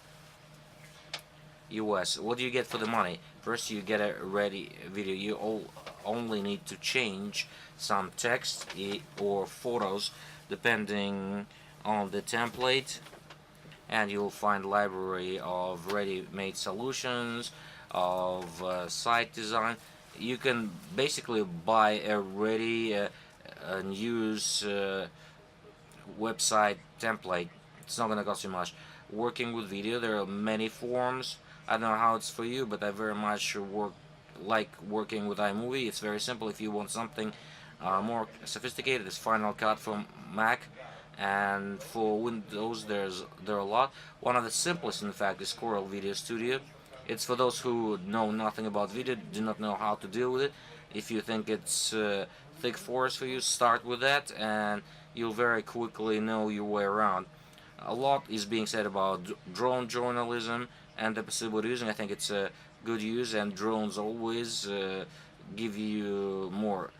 US. What do you get for the money? First, you get a ready video. You only need to change some text or photos depending on the template, and you'll find a library of ready-made solutions, of site design. You can basically buy a ready and use website template. It's not gonna cost you much. Working with video, there are many forms. I don't know how it's for you, but I very much like working with iMovie. It's very simple. If you want something more sophisticated, it's Final Cut from Mac, and for Windows there are a lot. One of the simplest, in fact, is Corel Video Studio. It's for those who know nothing about video, do not know how to deal with it. If you think it's thick forest for you, start with that, and you'll very quickly know your way around. A lot is being said about drone journalism and the possibility of using. I think it's a good use, and drones always give you more.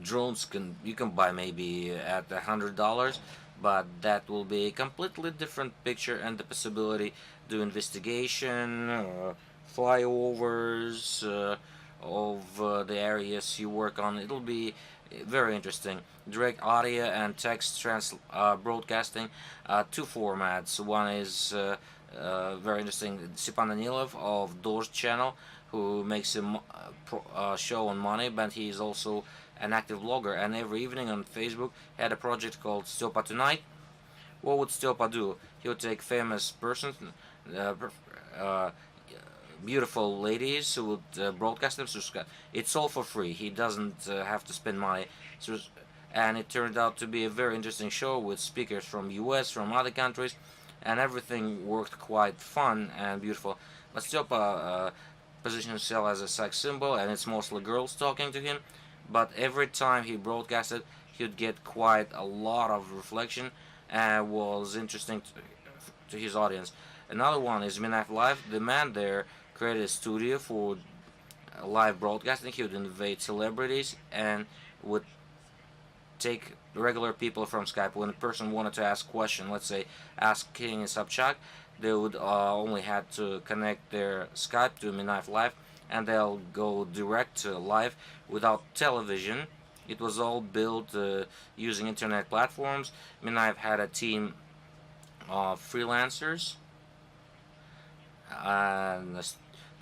Drones you can buy maybe at $100, but that will be a completely different picture, and the possibility do investigation, flyovers of the areas you work on. It'll be very interesting. Direct audio and text broadcasting, two formats. One is very interesting. Stepan Danilov of Doors channel, who makes a show on money, but he is also an active blogger. And every evening on Facebook, he had a project called Stepa Tonight. What would Stepa do? He would take famous persons, beautiful ladies who would broadcast them. It's all for free. He doesn't have to spend money. And it turned out to be a very interesting show with speakers from US, from other countries, and everything worked quite fun and beautiful. But Stepa positioned himself as a sex symbol, and it's mostly girls talking to him. But every time he broadcasted, he would get quite a lot of reflection, and was interesting to his audience. Another one is Minav Live. The man there created a studio for live broadcasting. He would invite celebrities and would take regular people from Skype. When a person wanted to ask a question, let's say ask King Sobchak, they would only had to connect their Skype to Minav Live, and they'll go direct to live without television. It was all built using internet platforms. Minav had a team of freelancers and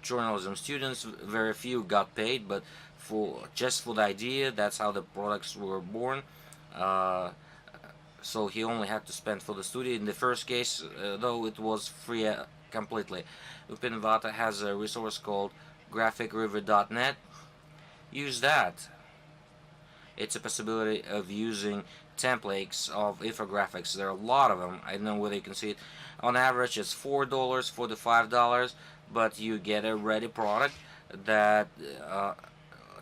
journalism students. Very few got paid, but just for the idea, that's how the products were born. So he only had to spend for the studio. In the first case, though, it was free completely. Upin Vata has a resource called graphicriver.net. Use that. It's a possibility of using templates of infographics. There are a lot of them. I don't know whether you can see it. On average, it's $4, $4 to $5, but you get a ready product that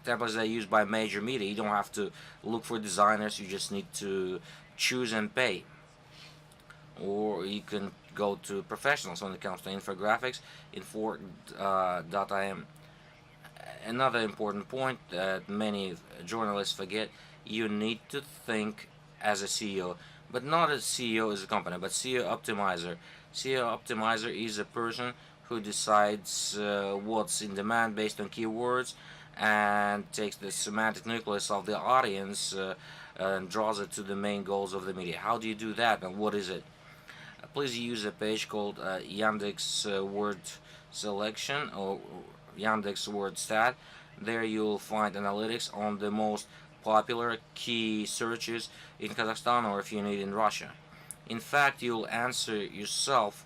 templates that are used by major media. You don't have to look for designers. You just need to choose and pay. Or you can go to professionals when it comes to infographics. Infor.im. Another important point that many journalists forget: you need to think as a CEO, but not as CEO as a company, but CEO optimizer. CEO optimizer is a person who decides what's in demand based on keywords and takes the semantic nucleus of the audience and draws it to the main goals of the media. How do you do that, and what is it? Please use a page called Yandex Word Selection or Yandex Word Stat. There you'll find analytics on the most popular key searches in Kazakhstan, or if you need in Russia. In fact, you'll answer yourself,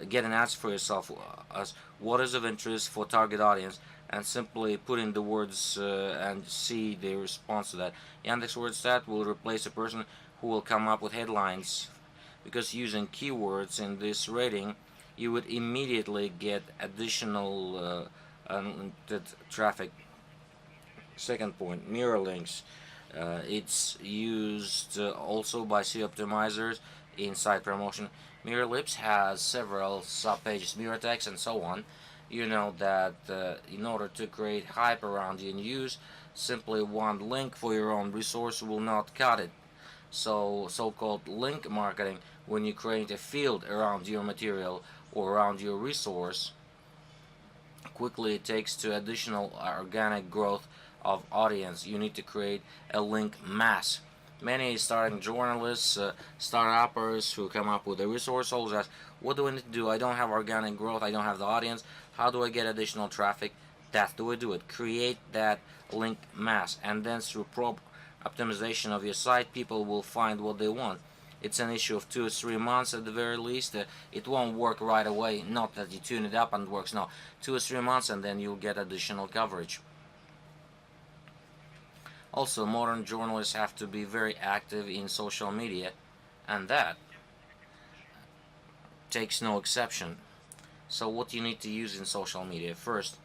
get an answer for yourself as what is of interest for target audience, and simply put in the words and see the response to that. Yandex Word Stat will replace a person who will come up with headlines, because using keywords in this rating, you would immediately get additional unlimited traffic. Second point, mirror links. It's used also by SEO optimizers in site promotion. Mirror lips has several subpages, mirror text, and so on. You know that in order to create hype around your news, simply one link for your own resource will not cut it. So-called link marketing, when you create a field around your material or around your resource, quickly it takes to additional organic growth of audience. You need to create a link mass. Many starting journalists, start-uppers who come up with a resource always ask, what do I need to do? I don't have organic growth, I don't have the audience. How do I get additional traffic? That's the way to do it. Create that link mass, and then through proper optimization of your site, people will find what they want. It's an issue of 2 or 3 months at the very least. It won't work right away. Not that you tune it up and it works. No, 2 or 3 months, and then you'll get additional coverage. Also, modern journalists have to be very active in social media, and that takes no exception. So what you need to use in social media: first,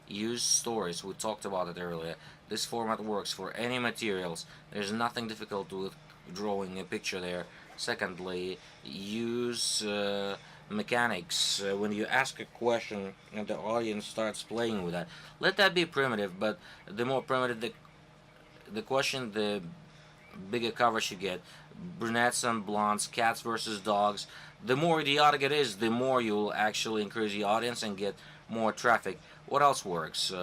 use stories. We talked about it earlier. This format works for any materials. There's nothing difficult with drawing a picture there. Secondly, use mechanics. When you ask a question and the audience starts playing with that, let that be primitive, but the more primitive the question, the bigger coverage you get. Brunettes and blondes, cats versus dogs, the more idiotic it is, the more you'll actually increase the audience and get more traffic. What else works?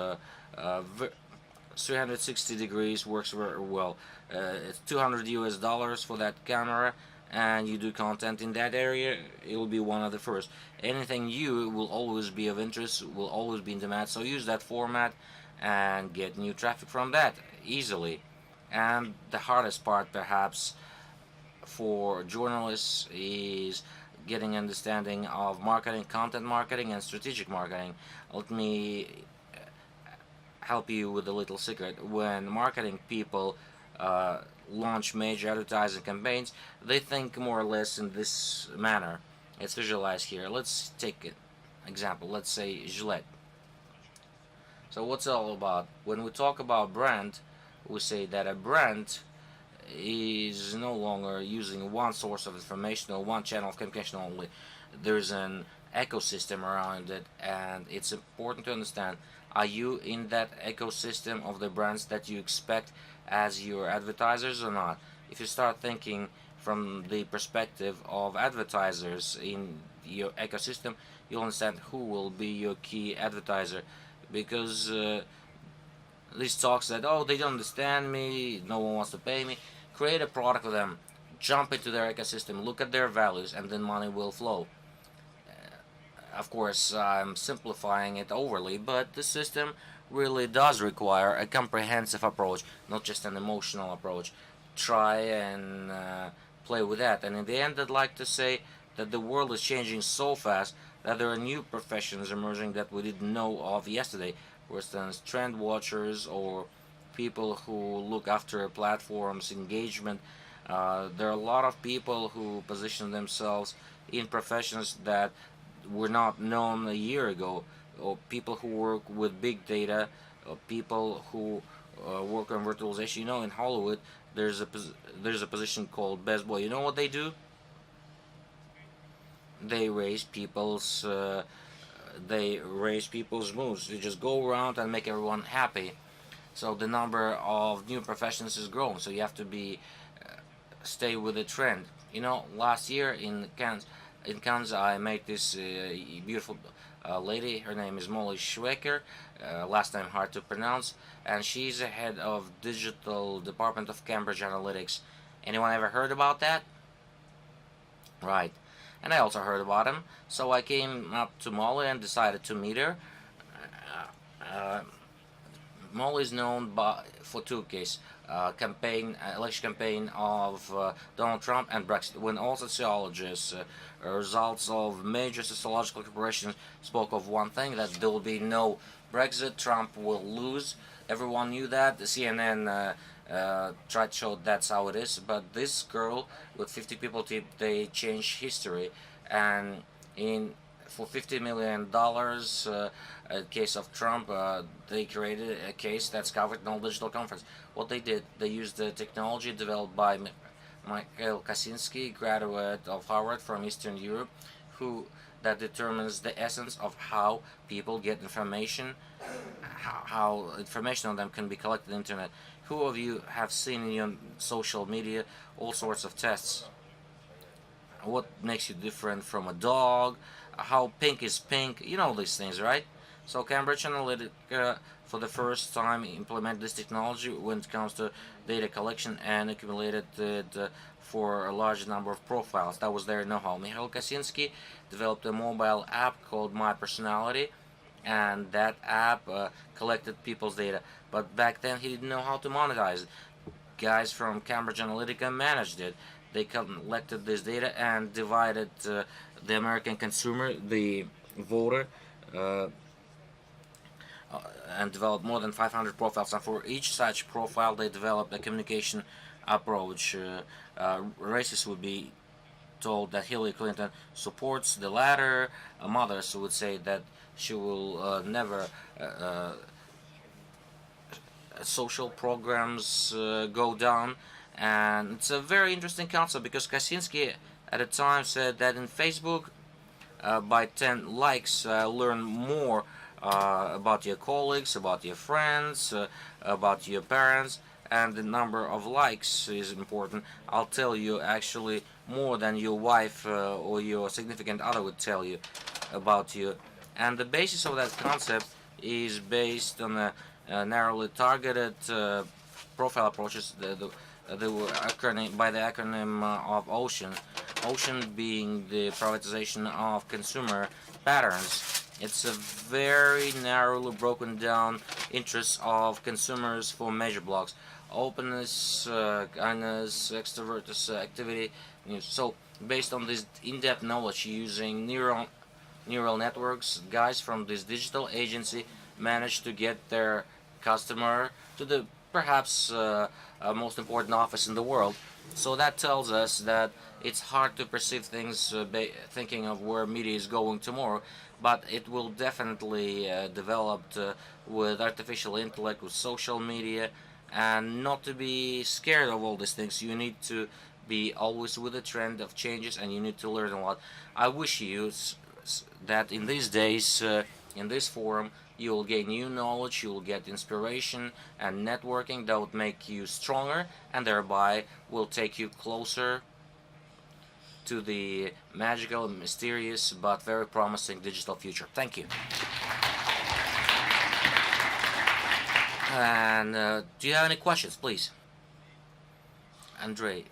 360 degrees works very well. It's $200 for that camera, and you do content in that area, it will be one of the first. Anything new will always be of interest, will always be in demand, so use that format and get new traffic from that easily. And the hardest part perhaps for journalists is getting understanding of marketing, content marketing, and strategic marketing. Let me help you with a little secret. When marketing people launch major advertising campaigns, they think more or less in this manner. It's visualized here. Let's take an example. Let's say Gillette. So what's it all about? When we talk about brand, we say that a brand is no longer using one source of information or one channel of communication only. There's an ecosystem around it, and it's important to understand, are you in that ecosystem of the brands that you expect as your advertisers or not? If you start thinking from the perspective of advertisers in your ecosystem, you'll understand who will be your key advertiser, because these talks that, oh, they don't understand me, no one wants to pay me. Create a product for them, jump into their ecosystem, look at their values, and then money will flow. Of course, I'm simplifying it overly, but the system really does require a comprehensive approach, not just an emotional approach. Try and play with that. And in the end, I'd like to say that the world is changing so fast that there are new professions emerging that we didn't know of yesterday. For instance, trend watchers or people who look after a platform's engagement. There are a lot of people who position themselves in professions that were not known a year ago, or people who work with big data, or people who work on virtualization. You know, in Hollywood, there's a position called best boy. You know what they do? They raise people's moods. They just go around and make everyone happy. So the number of new professions is growing. So you have to be stay with the trend. You know, last year in Cannes, I met this beautiful lady. Her name is Molly Schwecker. Last time hard to pronounce, and she's the head of digital department of Cambridge Analytics. Anyone ever heard about that? Right. And I also heard about him. So I came up to Molly and decided to meet her. Molly is known for two cases. Election campaign of Donald Trump and Brexit, when all sociologists, results of major sociological corporations spoke of one thing, that there will be no Brexit, Trump will lose. Everyone knew that. The CNN tried to show that's how it is, but this girl with 50 people tip, they changed history, and for $50 million, a case of Trump, they created a case that's covered in all digital conference. What they did, they used the technology developed by Mikhail Kaczynski, graduate of Harvard from Eastern Europe, that determines the essence of how people get information, how information on them can be collected on the internet. Who of you have seen in your social media all sorts of tests? What makes you different from a dog? How pink is pink? You know these things, right? So Cambridge Analytica for the first time implement this technology when it comes to data collection and accumulated it for a large number of profiles. That was their know-how. Mikhail Kaczynski developed a mobile app called My Personality, and that app collected people's data. But back then he didn't know how to monetize it. Guys from Cambridge Analytica managed it. They collected this data and divided the American consumer, the voter, and developed more than 500 profiles. And for each such profile, they developed a communication approach. Racists would be told that Hillary Clinton supports the latter. Mothers would say that she will never social programs go down. And it's a very interesting concept, because Kaczynski at the time said that in Facebook, by 10 likes, learn more about your colleagues, about your friends, about your parents, and the number of likes is important. I'll tell you actually more than your wife or your significant other would tell you about you. And the basis of that concept is based on a narrowly targeted profile approaches by the acronym of OCEAN. OCEAN being the privatization of consumer patterns. It's a very narrowly broken down interests of consumers for measure blocks: openness, kindness, extrovertus activity. So based on this in-depth knowledge, using neural networks, guys from this digital agency managed to get their customer to the perhaps most important office in the world. So that tells us that it's hard to perceive things thinking of where media is going tomorrow, but it will definitely develop with artificial intellect, with social media, and not to be scared of all these things. You need to be always with the trend of changes, and you need to learn a lot. I wish you that in these days, in this forum, you will gain new knowledge, you will get inspiration and networking that would make you stronger, and thereby will take you closer to the magical, mysterious, but very promising digital future. Thank you. And do you have any questions, please? Andrei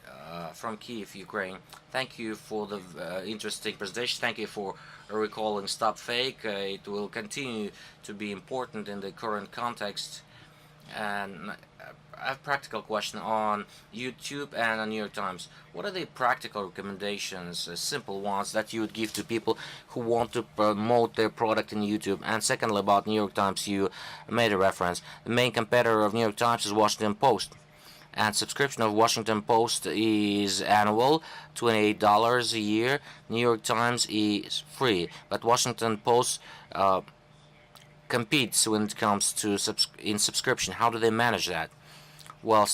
from Kiev, Ukraine. Thank you for the interesting presentation. Thank you for recalling Stop Fake. It will continue to be important in the current context. And I have a practical question on YouTube and on New York Times. What are the practical recommendations, simple ones, that you would give to people who want to promote their product in YouTube? And secondly, about New York Times, you made a reference. The main competitor of New York Times is Washington Post. And subscription of Washington Post is annual, $28 a year. New York Times is free, but Washington Post competes when it comes to subscription. How do they manage that? Well, let's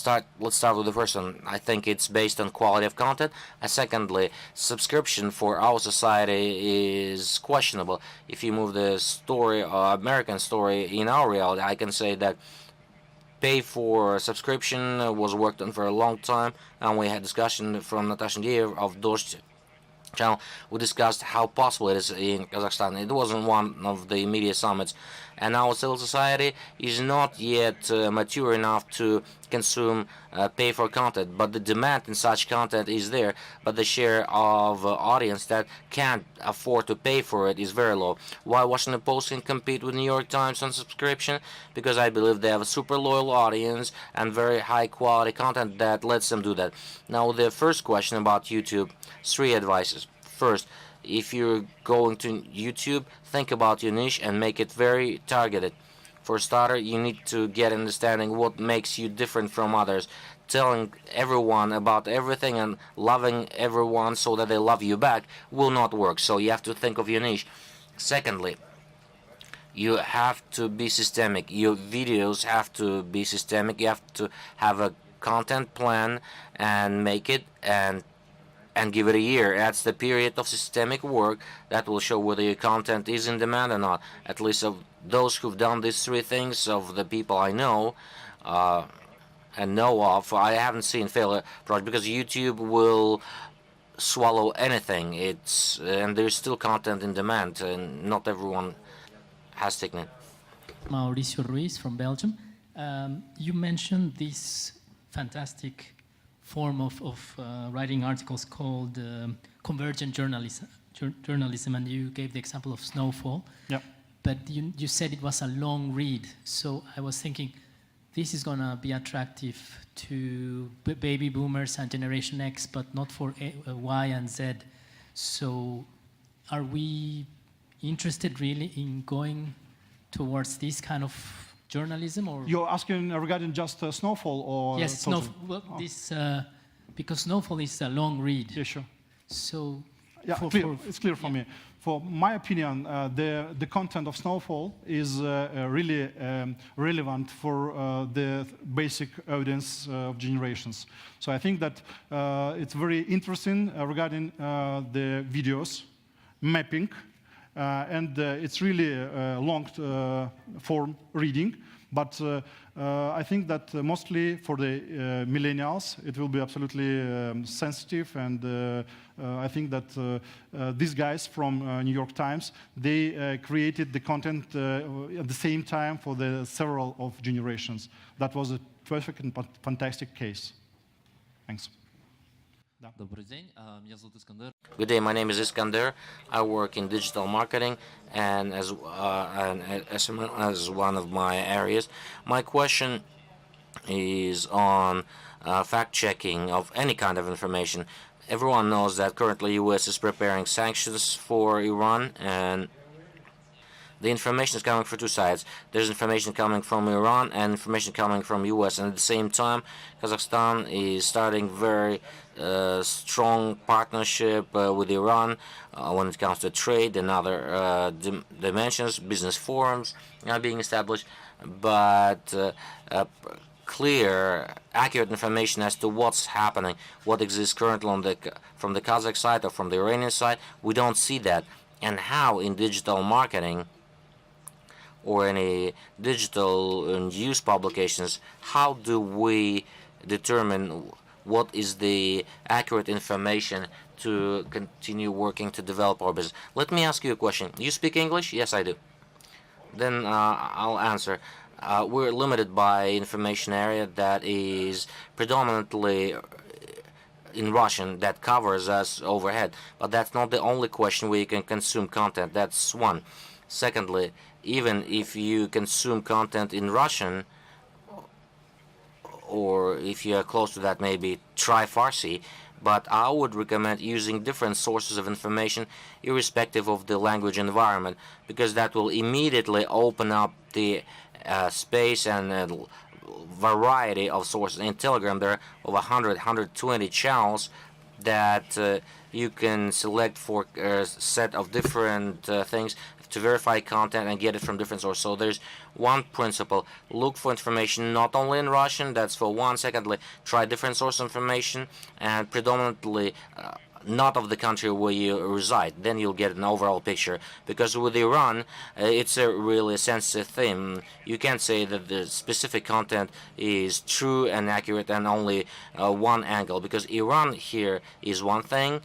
start with the first one. I think it's based on quality of content. And secondly, subscription for our society is questionable. If you move the story, American story, in our reality, I can say that pay for subscription was worked on for a long time, and we had discussion from Natasha Yelisseyev of Authorship channel. We discussed how possible it is in Kazakhstan. It wasn't one of the media summits, and our civil society is not yet mature enough to consume pay for content, but the demand in such content is there, but the share of audience that can't afford to pay for it is very low. Why Washington Post can compete with New York Times on subscription? Because I believe they have a super loyal audience and very high quality content that lets them do that. Now, the first question about YouTube, 3 advices. First, if you're going to YouTube, think about your niche and make it very targeted. For a starter, you need to get understanding what makes you different from others. Telling everyone about everything and loving everyone so that they love you back will not work. So you have to think of your niche. Secondly, you have to be systemic. Your videos have to be systemic. You have to have a content plan and make it and give it a year. That's the period of systemic work that will show whether your content is in demand or not. At least of those who've done these 3 things, of the people I know and know of, I haven't seen failure project, because YouTube will swallow anything. And there's still content in demand, and not everyone has taken it. Mauricio Ruiz from Belgium. You mentioned this fantastic form of writing articles called convergent journalism, and you gave the example of Snowfall. Yep. But you said it was a long read, so I was thinking this is going to be attractive to baby boomers and Generation X, but not for Y and Z. So are we interested really in going towards this kind of journalism? Or You're asking regarding just Snowfall, or yes, Snowfall. Well, this because Snowfall is a long read. Yeah, sure. So yeah, it's clear for me. For my opinion, the content of Snowfall is really relevant for the basic audience of generations. So I think that it's very interesting regarding the videos, mapping, and it's really long form reading. But I think that mostly for the millennials, it will be absolutely sensitive, and I think that these guys from New York Times, they created the content at the same time for the several of generations. That was a perfect and fantastic case. Thanks. Добрый день, меня зовут Искандер. Good day, my name is Iskander. I work in digital marketing and as one of my areas. My question is on fact-checking of any kind of information. Everyone knows that currently U.S. is preparing sanctions for Iran, and the information is coming from two sides. There's information coming from Iran and information coming from U.S. And at the same time, Kazakhstan is starting very strong partnership with Iran when it comes to trade and other dimensions. Business forums are being established, but clear, accurate information as to what's happening, what exists currently on from the Kazakh side or from the Iranian side, we don't see that. And how in digital marketing or any digital news publications, how do we determine what is the accurate information to continue working to develop our business? Let me ask you a question. You speak English? Yes, I do. Then I'll answer. We're limited by information area that is predominantly in Russian, that covers us overhead. But that's not the only question where you can consume content. That's one. Secondly, even if you consume content in Russian, or if you are close to that, maybe try Farsi, but I would recommend using different sources of information irrespective of the language environment, because that will immediately open up the space and variety of sources. In Telegram, there are over 120 channels that you can select for a set of different things to verify content and get it from different sources. So there's one principle: look for information not only in Russian, that's for one. Secondly, try different source of information, and predominantly not of the country where you reside. Then you'll get an overall picture. Because with Iran, it's a really sensitive thing. You can't say that the specific content is true and accurate and only one angle, because Iran here is one thing.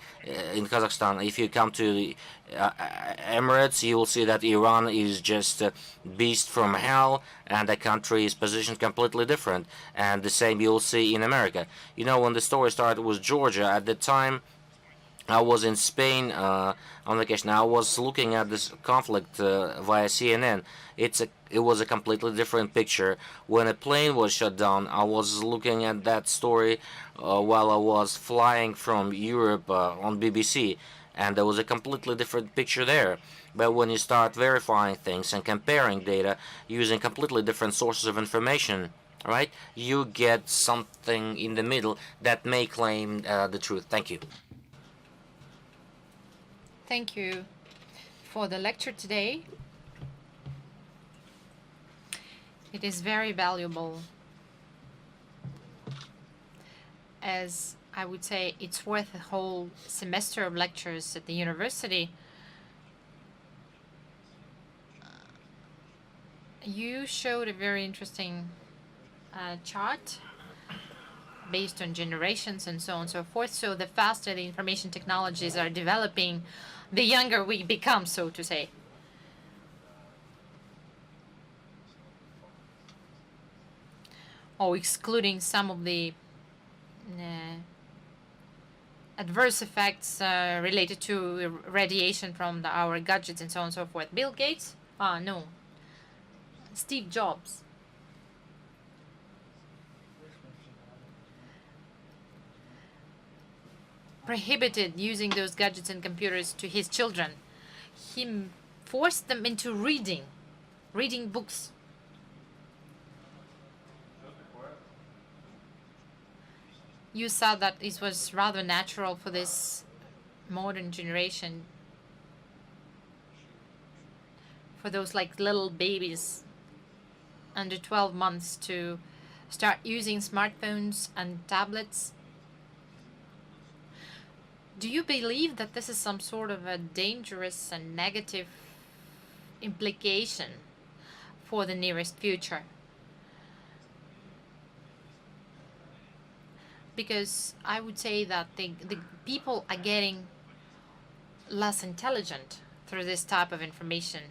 In Kazakhstan, if you come to the Emirates, you will see that Iran is just a beast from hell, and the country is positioned completely different. And the same you'll see in America. You know, when the story started with Georgia, at the time I was in Spain on vacation. I was looking at this conflict via CNN. It was a completely different picture. When a plane was shut down, I was looking at that story while I was flying from Europe on BBC, and there was a completely different picture there. But when you start verifying things and comparing data using completely different sources of information, right, you get something in the middle that may claim the truth. Thank you. Thank you for the lecture today. It is very valuable, as I would say it's worth a whole semester of lectures at the university. You showed a very interesting chart based on generations and so on and so forth. So the faster the information technologies are developing, the younger we become, so to say. Or excluding some of the adverse effects related to radiation from our gadgets and so on and so forth. Bill Gates? No. Steve Jobs. Prohibited using those gadgets and computers to his children. He forced them into reading books. You saw that it was rather natural for this modern generation, for those like little babies under 12 months to start using smartphones and tablets. Do you believe that this is some sort of a dangerous and negative implication for the nearest future? because I would say that the people are getting less intelligent through this type of information.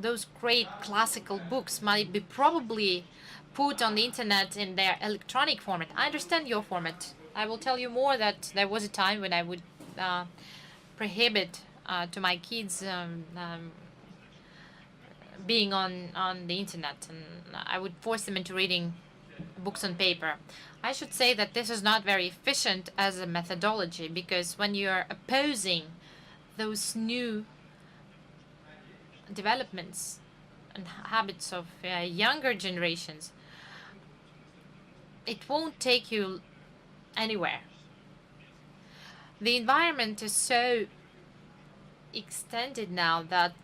Those great classical books might be probably put on the internet in their electronic format. I understand your format. I will tell you more that there was a time when I would prohibit to my kids being on the internet, and I would force them into reading books on paper. I should say that this is not very efficient as a methodology, because when you're opposing those new developments and habits of younger generations, it won't take you anywhere. The environment is so extended now that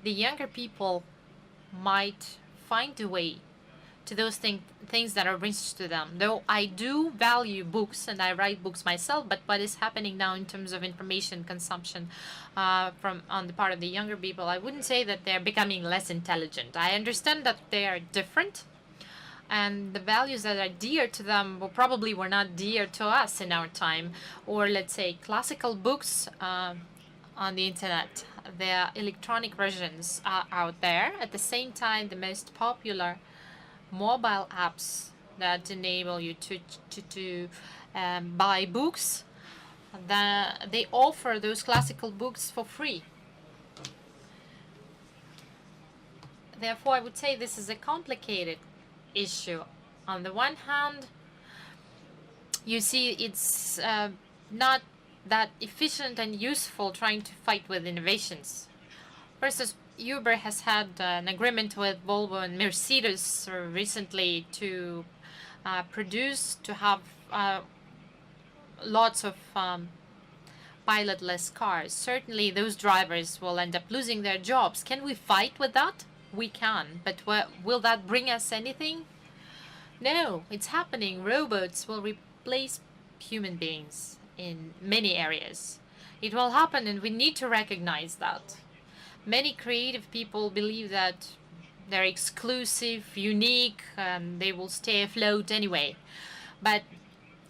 the younger people might find a way to those things that are of interest to them. Though I do value books and I write books myself, but what is happening now in terms of information consumption on the part of the younger people, I wouldn't say that they're becoming less intelligent. I understand that they are different, and the values that are dear to them probably were not dear to us in our time. Or let's say classical books on the internet. Their electronic versions are out there. At the same time, the most popular mobile apps that enable you to buy books, they offer those classical books for free. Therefore, I would say this is a complicated issue. On the one hand, you see it's not that efficient and useful trying to fight with innovations. For instance, Uber has had an agreement with Volvo and Mercedes recently to have lots of pilotless cars. Certainly those drivers will end up losing their jobs. Can we fight with that? We can, but will that bring us anything? No, it's happening. Robots will replace human beings in many areas. It will happen, and we need to recognize that. Many creative people believe that they're exclusive, unique, and they will stay afloat anyway. But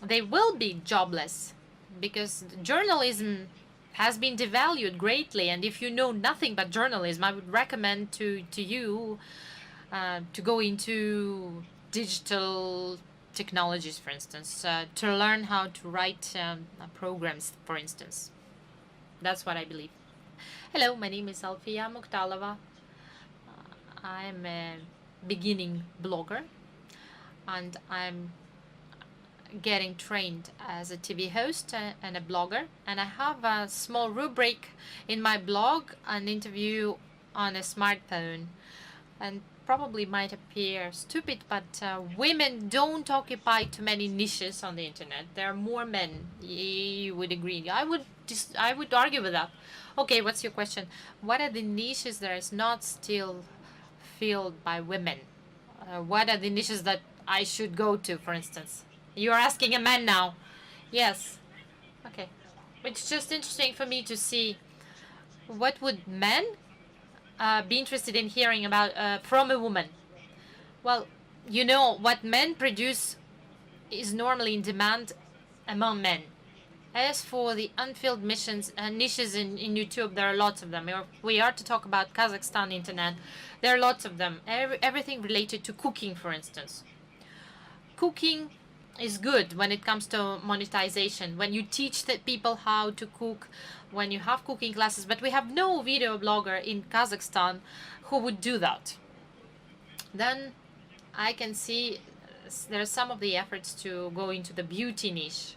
they will be jobless because journalism has been devalued greatly. And if you know nothing but journalism, I would recommend to you to go into digital technologies, for instance, to learn how to write programs, for instance. That's what I believe. Hello, my name is Alfiya Mukhtalova. I'm a beginning blogger, and I'm getting trained as a TV host and a blogger. And I have a small rubric in my blog, an interview on a smartphone. And probably might appear stupid, but women don't occupy too many niches on the internet. There are more men. You would agree. I would argue with that. Okay, what's your question? What are the niches that is not still filled by women? What are the niches that I should go to, for instance? You're asking a man now. Yes. Okay. It's just interesting for me to see what would men be interested in hearing about from a woman. Well, you know, what men produce is normally in demand among men. As for the unfilled niches in YouTube, there are lots of them. If we are to talk about Kazakhstan internet, there are lots of them. Everything related to cooking, for instance. Cooking is good when it comes to monetization, when you teach the people how to cook, when you have cooking classes, but we have no video blogger in Kazakhstan who would do that. Then I can see there are some of the efforts to go into the beauty niche,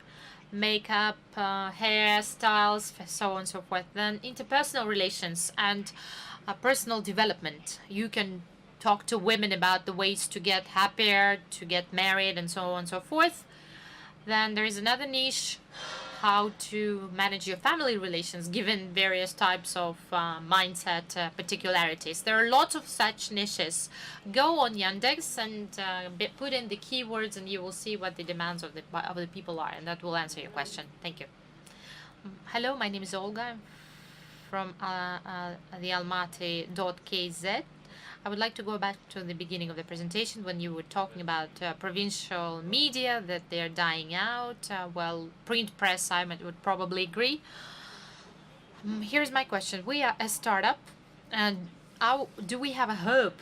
makeup, hairstyles, so on and so forth. Then interpersonal relations and personal development. You can talk to women about the ways to get happier, to get married, and so on and so forth. Then there is another niche, how to manage your family relations given various types of mindset particularities. There are lots of such niches. Go on Yandex and put in the keywords, and you will see what the demands of the people are, and that will answer your question. Thank you. Hello, my name is Olga. I'm from the Almaty.kz. I would like to go back to the beginning of the presentation when you were talking about provincial media, that they're dying out. Well, print press, I would probably agree. Here's my question. We are a startup, and how do we have a hope?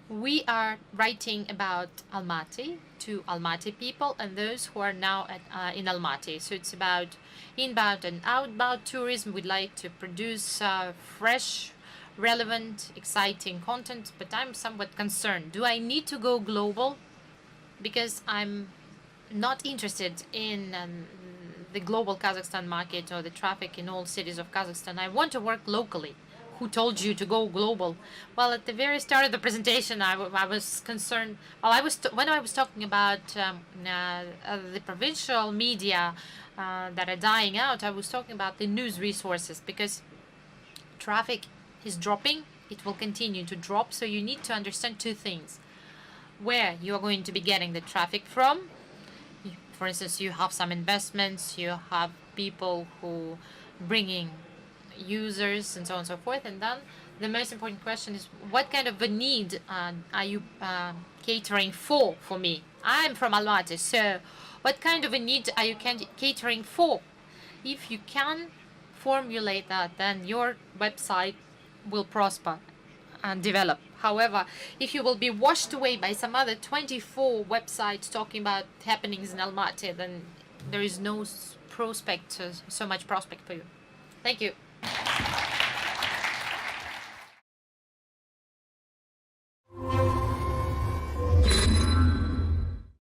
We are writing about Almaty to Almaty people and those who are now in Almaty. So it's about inbound and outbound tourism. We'd like to produce fresh, relevant, exciting content, but I'm somewhat concerned. Do I need to go global? Because I'm not interested in the global Kazakhstan market or the traffic in all cities of Kazakhstan. I want to work locally. Who told you to go global? Well, at the very start of the presentation, I was concerned. Well, when I was talking about the provincial media that are dying out, I was talking about the news resources, because traffic is dropping. It will continue to drop. So you need to understand two things: where you are going to be getting the traffic from. For instance, you have some investments, you have people who bringing users and so on and so forth. And then the most important question is, what kind of a need are you catering for me? I'm from Almaty, so what kind of a need are you catering for? If you can formulate that, then your website will prosper and develop. However, if you will be washed away by some other 24 websites talking about happenings in Almaty, then there is no prospect, so much prospect for you. Thank you.